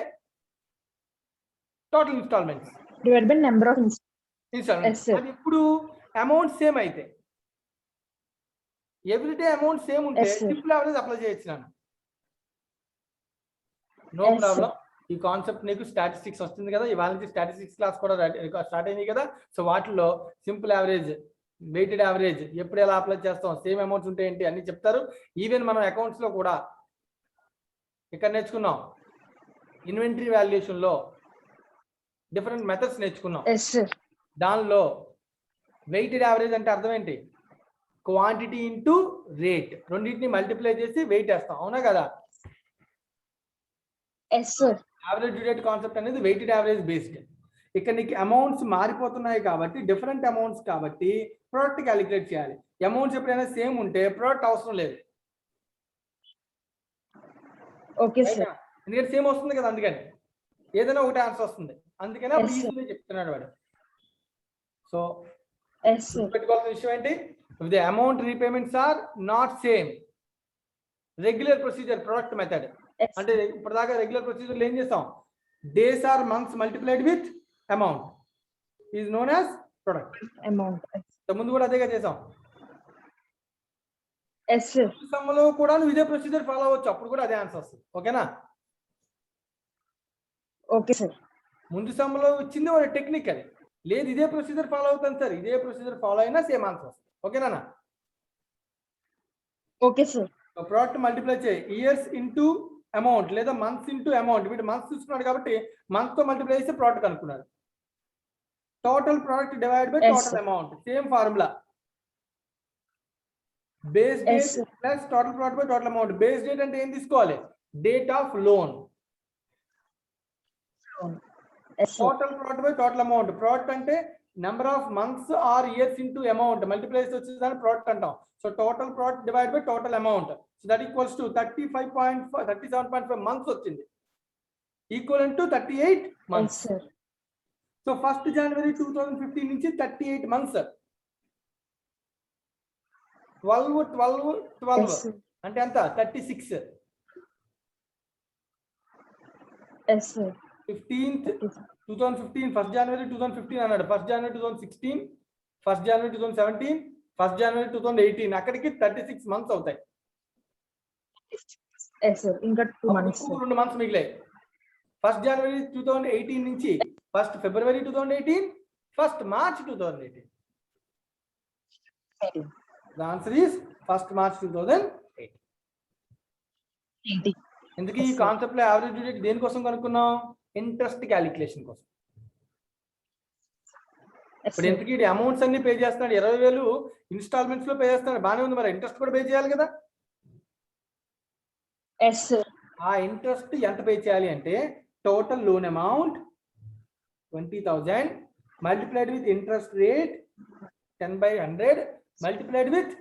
total instalments. Divided by number of instalments. Yes, sir. అది ఇప్పుడు అమౌంట్ సేమ్ అయితే, ఎవ్రీడే అమౌంట్ సేమ్ ఉంటే Yes, sir. Simple average apply చేయొచ్చు నాన్న. No Yes, sir. ప్రాబ్లం. ఈ concept నీకు statistics వస్తుంది కదా, ఇవాళ నుంచి స్టాటిస్టిక్స్ క్లాస్ కూడా స్టార్ట్ అయింది కదా. సో వాటిలో సింపుల్ యావరేజ్, వెయిటెడ్ యావరేజ్ ఎప్పుడు ఎలా అప్లై చేస్తాం, సేమ్ అమౌంట్స్ ఉంటే ఏంటి అన్ని చెప్తారు. ఈవెన్ మనం అకౌంట్స్ లో కూడా ఇక్కడ నేర్చుకున్నాం, ఇన్వెంటరీ వాల్యుయేషన్ లో డిఫరెంట్ మెథడ్స్ నేర్చుకున్నాం. Yes, sir. దానిలో వెయిటెడ్ యావరేజ్ అంటే అర్థం ఏంటి? క్వాంటిటీ ఇంటూ రేట్, రెండింటిని మల్టిప్లై చేసి వెయిట్ వేస్తాం, అవునా కదా? Yes, sir. Average due date concept అనేది వెయిటెడ్ యావరేజ్ బేస్డ్. ఇక్కడ నీకు అమౌంట్స్ మారిపోతున్నాయి కాబట్టి, డిఫరెంట్ అమౌంట్స్ కాబట్టి ప్రోడక్ట్ క్యాలిక్యులేట్ చేయాలి. అమౌంట్స్ ఎప్పుడైనా సేమ్ ఉంటే ప్రోడక్ట్ అవసరం లేదు. Okay, sir. ఎందుకంటే సేమ్ వస్తుంది కదా, అందుకని ఏదైనా ఒకటి ఆన్సర్ వస్తుంది, అందుకని అప్పుడు Yes, sir. ఈజీగా చెప్తున్నాడు వాడు. So Yes, sir. పెట్టుకోవాల్సిన విషయం ఏంటి? The amount repayments are not same. Regular procedure product method Yes. అంటే ఇప్పటిదాకా రెగ్యులర్ ప్రొసీజర్లో ఏం చేస్తాం? Days or months multiplied with amount is known as product. Amount. ముందు కూడా అదేగా చేసాం. Yes, sir. సమ్లో కూడా నువ్వు ఇదే ప్రొసీజర్ ఫాలో అవ్వచ్చు, అప్పుడు కూడా అదే ఆన్సర్ వస్తుంది. ఓకేనా? Okay, sir. ముందు సమ్లో వచ్చింది ఒక టెక్నిక్, అది లేదు ఇదే ప్రొసీజర్ ఫాలో అవుతాను సార్, ఇదే ప్రొసీజర్ ఫాలో అయినా సేమ్ ఆన్సర్ వస్తుంది. ఓకేనా? Okay, sir. ప్రోడక్ట్ మల్టిప్లై చేయి, ఇయర్స్ ఇంటూ అమౌంట్ లేదా మంత్స్ ఇంటూ అమౌంట్. వీటి మంత్స్ చూసుకున్నాడు కాబట్టి మంత్ తో మల్టిప్లై చేసి ప్రోడక్ట్ అనుకున్నాడు. Total product divide by Yes, total sir. Amount, same formula. Base Yes, date sir. Plus total product by total amount. Base date అంటే ఏం తీసుకోవాలి? Date of loan. Loan. Yes, sir. Total product by total amount. Product అంటే number of months or years into amount multiplies వచ్చేదాన్ని product అంటాం. So total product divide by total amount. So that equals to 37.5 months వచ్చింది, equal to 38 Yes, months. sir. So 1st January 2015 నుంచి 38 months. 12 Yes, sir. అంటే ఎంత? 36. Yes, sir. 15th Okay, sir. 2015 1st January 2015 అన్నాడు. 1st January 2016, 1st January 2017, 1st January 2018 అక్కడికి 36 months అవుతాయి. Yes, sir. ఇంకా 2 months, అప్పుడు sir. 2 months మిగిలాయి. 1st January 2018 నుంచి 1st February 2018, 1st March 2018. The answer is 1st March 2008. 80. ఎందుకు ఈ Yes, sir. కాన్సెప్ట్ లో యావరేజ్ డ్యూ డేట్ దేనికోసం కనుక్కున్నాం? ఇంట్రెస్ట్ క్యాలిక్యులేషన్ కోసం. Yes, ఇప్పుడు sir. ఎందుకు ఈ అమౌంట్స్ అన్ని పే చేస్తున్నాడు? 20,000 ఇన్స్టాల్మెంట్స్ లో పే చేస్తున్నాడు, బాగానే ఉంది. మరి ఇంట్రెస్ట్ కూడా పే చేయాలి కదా. Yes, sir. ఆ ఇంట్రెస్ట్ ఎంత పే చేయాలి అంటే total loan amount 20,000 multiplied with interest rate 10/100 multiplied with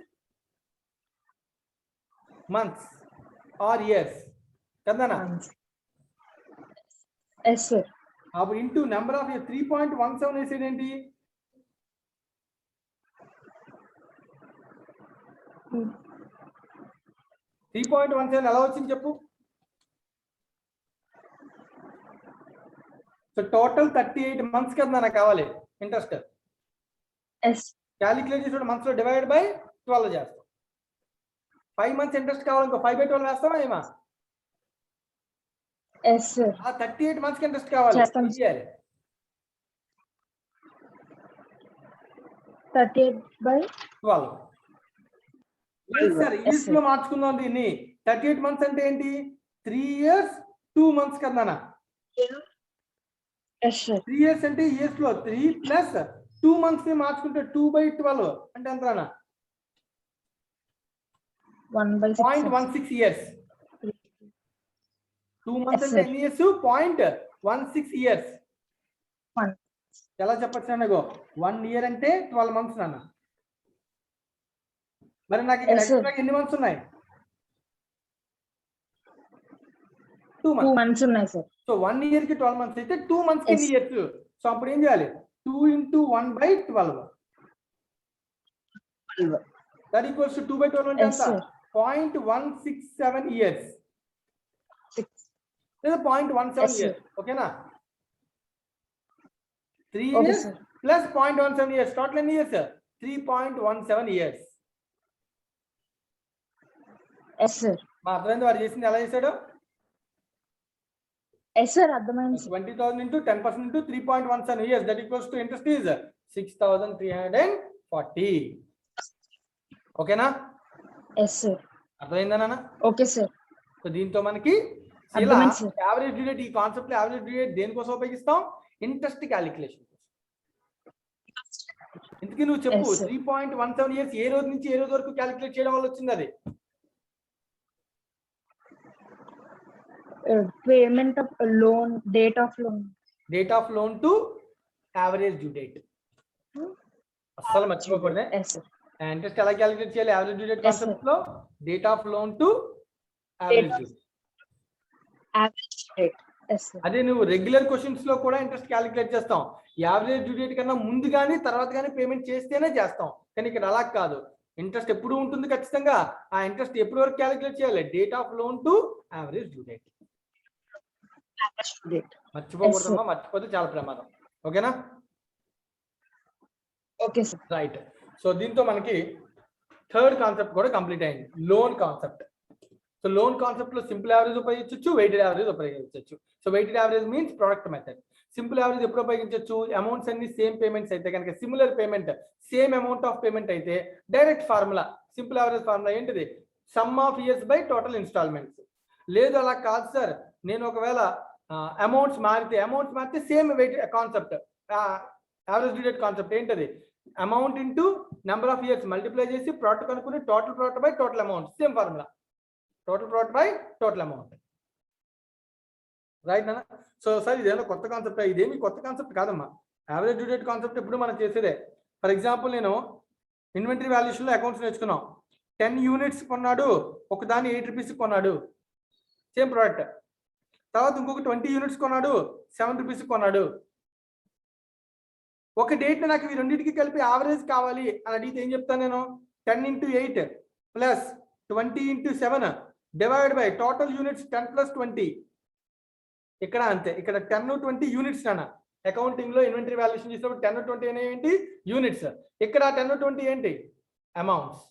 months or years కదనా. Months. Yes, sir. అప్పుడు ఇంటూ నెంబర్ ఆఫ్ 3.17 వేసేది ఏంటి? Hmm. 3.17 ఎలా వచ్చింది చెప్పు? సో టోటల్ 38 మంత్స్ కదా నాకు కావాలి ఇంట్రెస్ట్. Yes. క్యాలిక్యులేట్ చేసిన మంత్స్ లో డివైడ్ బై 12 చేస్తాం. 5 మంత్స్ ఇంట్రెస్ట్ కావాలి, ఇంకో 5/12 వేస్తామా ఏమా? Yes, sir. ఆ 38 మంత్స్ కి ఇంట్రెస్ట్ కావాలి, చేస్తాం. ఏం చేయాలి? 38/12. Sir Yes, years sir. లో మార్చుకుందాం దీన్ని. 38 మంత్స్ అంటే ఏంటి? 3 years 2 months కదా. Yes, sir. 3 years అంటే ఇయర్స్ లో 3 ప్లస్ 2 months ని మార్చుకుంటే 2/12 అంటే ఎంత? 1/6. 0.16 years. 2 months Yes, అంటే sir. ఎన్ని ఇయర్స్? 0.16 years. One. ఎలా చెప్పచ్చు అన్న? 1 year అంటే 12 months నాన్న. మరి నాకు ఇక్కడ Yes, sir. ఎక్స్ట్రా ఎన్ని మంత్స్ ఉన్నాయి? 2 2 months. months ఉన్నాయి, sir. సో 1 year కి 12 months అయితే 2 months కి Yes. ఎన్ని ఇయర్స్? సో అప్పుడు ఏం చేయాలి? 2 into 1/12. 12. దట్ ఈక్వల్స్ టు 2/12 అంటే Yes, ఎంత? sir. 0.167 years 6. లేదా 0.17 Yes, sir. years. ఓకేనా? 3 Okay, years sir. Plus 0.17 years. Total ఎన్ని ఇయర్స్? 3.17 years. Yes, sir. మా అర్థమైంది వాడు చేసింది ఎలా చేశాడు? Yes, sir. అర్థమైంది, sir. 20,000 into 10% into 3.17 years. That equals to interest is 6,340. ఓకేనా? Yes, sir. అర్థమైందా నాన్న? Okay, sir. సో దీంతో మనకి ఇలా అర్థమైంది, sir. యావరేజ్ డ్యూ డేట్, ఈ కాన్సెప్ట్ లో యావరేజ్ డ్యూ డేట్ దేనికోసం ఉపయోగిస్తాం? ఇంట్రెస్ట్ క్యాలిక్యులేషన్ కోసం. ఇందుకే నువ్వు చెప్పు. Yes, sir. 3.17 years ఏ రోజు నుంచి ఏ రోజు వరకు క్యాలిక్యులేట్ చేయడం వల్ల వచ్చింది అది? Payment of loan, date of loan. Date of loan to average due date. అస్సలు మర్చిపోకూడదే. Yes, sir. ఇంట్రెస్ట్ ఎలా క్యాలిక్యులేట్ చేయాలి average due date Yes, sir. Concept లో? Date of loan to average due. Average date. Yes, sir. అదే నువ్వు regular questions లో కూడా interest calculate చేస్తాం. యావరేజ్ డ్యూ డేట్ కన్నా ముందు కానీ తర్వాత కానీ పేమెంట్ చేస్తేనే చేస్తాం. కానీ ఇక్కడ అలా కాదు. ఇంట్రెస్ట్ ఎప్పుడు ఉంటుంది ఖచ్చితంగా. ఆ ఇంట్రెస్ట్ ఎప్పటి వరకు క్యాలిక్యులేట్ చేయాలి? Date of loan to average due date. Average date. మర్చిపోకూడదమ్మా, మర్చిపోతే చాలా ప్రమాదం. ఓకేనా? Okay, sir. రైట్. సో దీంతో మనకి థర్డ్ కాన్సెప్ట్ కూడా కంప్లీట్ అయింది, loan concept. So loan concept లో సింపుల్ యావరేజ్ ఉపయోగించవచ్చు, వెయిటెడ్ యావరేజ్ ఉపయోగించవచ్చు. So weighted average means product method. Simple average ఎప్పుడు ఉపయోగించవచ్చు? అమౌంట్స్ అన్ని సేమ్ పేమెంట్స్ అయితే కనుక, similar payment, same amount of payment అయితే direct formula. Simple average formula ఏంటిది? Sum of years by total installments. లేదు అలా కాదు సార్, నేను ఒకవేళ అమౌంట్స్ మారితే same weight concept, average due date concept ఏంటది? Amount into number of years multiply చేసి ప్రోడక్ట్ కనుక్కుని total product by total amount. Same formula, total product by total amount. Right నాన్న. సో సార్ ఇదేమో కొత్త concept, ఇదేమి కొత్త concept కాదమ్మా. Average due date concept ఎప్పుడు మనం చేసేదే. ఫర్ ఎగ్జాంపుల్ నేను ఇన్వెంటరీ వాల్యుయేషన్లో అకౌంట్స్ నేర్చుకున్నాం. 10 యూనిట్స్ కొన్నాడు, ఒకదాన్ని 8 రూపీస్ కొన్నాడు, సేమ్ ప్రోడక్ట్. తర్వాత ఇంకొక 20 యూనిట్స్ కొన్నాడు, 7 రూపీస్ కొన్నాడు. ఒక డేట్ నాకు ఇవి రెండింటికి కలిపి యావరేజ్ కావాలి అని అడిగితే ఏం చెప్తాను నేను? 10 into 8 plus 20 into 7 divide by total units 10 plus 20. ఇక్కడ అంతే, ఇక్కడ 10 20 యూనిట్స్ అన్న. అకౌంటింగ్ లో ఇన్వెంటరీ వాల్యుయేషన్ చేసినప్పుడు 10 20 అనేవి ఏంటి? యూనిట్స్. ఇక్కడ 10 20 ఏంటి? అమౌంట్స్.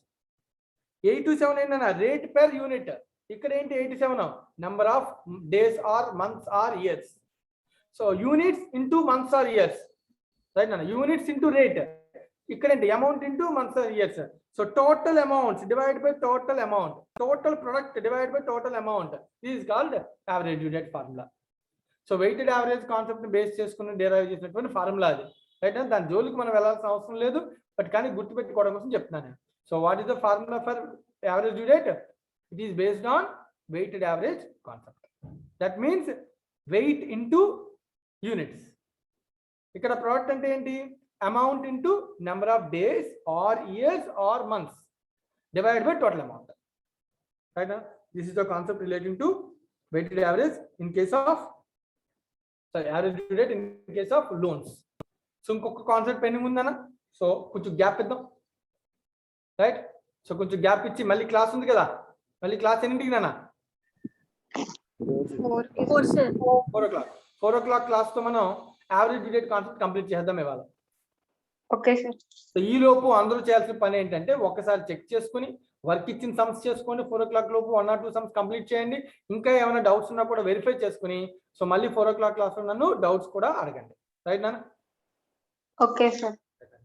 8 to 7 ఏంటన్నా? Rate per unit. ఇక్కడ ఏంటి? 87 number of days or months or years. So units into months or years, right నాన్న. యూనిట్స్ ఇంటూ రేట్, ఇక్కడ ఏంటి? Amount into months or years. So total amounts divide by total amount, total product divide by total amount. This is called average due date formula. So weighted average concept ని base చేసుకుని derive చేసినటువంటి formula అది, right. దాని జోలికి మనం వెళ్ళాల్సిన అవసరం లేదు, బట్ కానీ గుర్తుపెట్టుకోవడం కోసం చెప్తున్నాను. So what is the formula for average due date? It is based on weighted average concept. That means weight into units. ఇక్కడ ప్రోడక్ట్ అంటే ఏంటి? Amount into number of days or years or months divide by total amount, right. This is the concept relating to weighted average in case of average due date in case of loans. So ఇంకొక concept pending ఉందన్న. So కొంచెం gap ఇద్దాం, right. So కొంచెం gap ఇచ్చి మళ్ళీ class ఉంది కదా, మళ్ళీ క్లాస్ ఎన్నింటికి నాన్న? 4 o'clock. 4 o'clock క్లాస్ తో మనం average due date concept complete చేద్దాం ఇవాళ. Okay sir. సో ఈ లోపు అందరూ చేయాల్సిన పని ఏంటంటే ఒక్కసారి చెక్ చేసుకుని వర్క్ ఇచ్చిన సమ్స్ చేసుకోండి. 4 o'clock లోపు 1 or 2 సమ్స్ కంప్లీట్ చేయండి. ఇంకా ఏమైనా డౌట్స్ ఉన్నా కూడా వెరిఫై చేసుకుని సో మళ్ళీ 4 o'clock క్లాస్ లో నన్ను డౌట్స్ కూడా అడగండి, రైట్ నాన్న. Okay sir.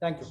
Thank you.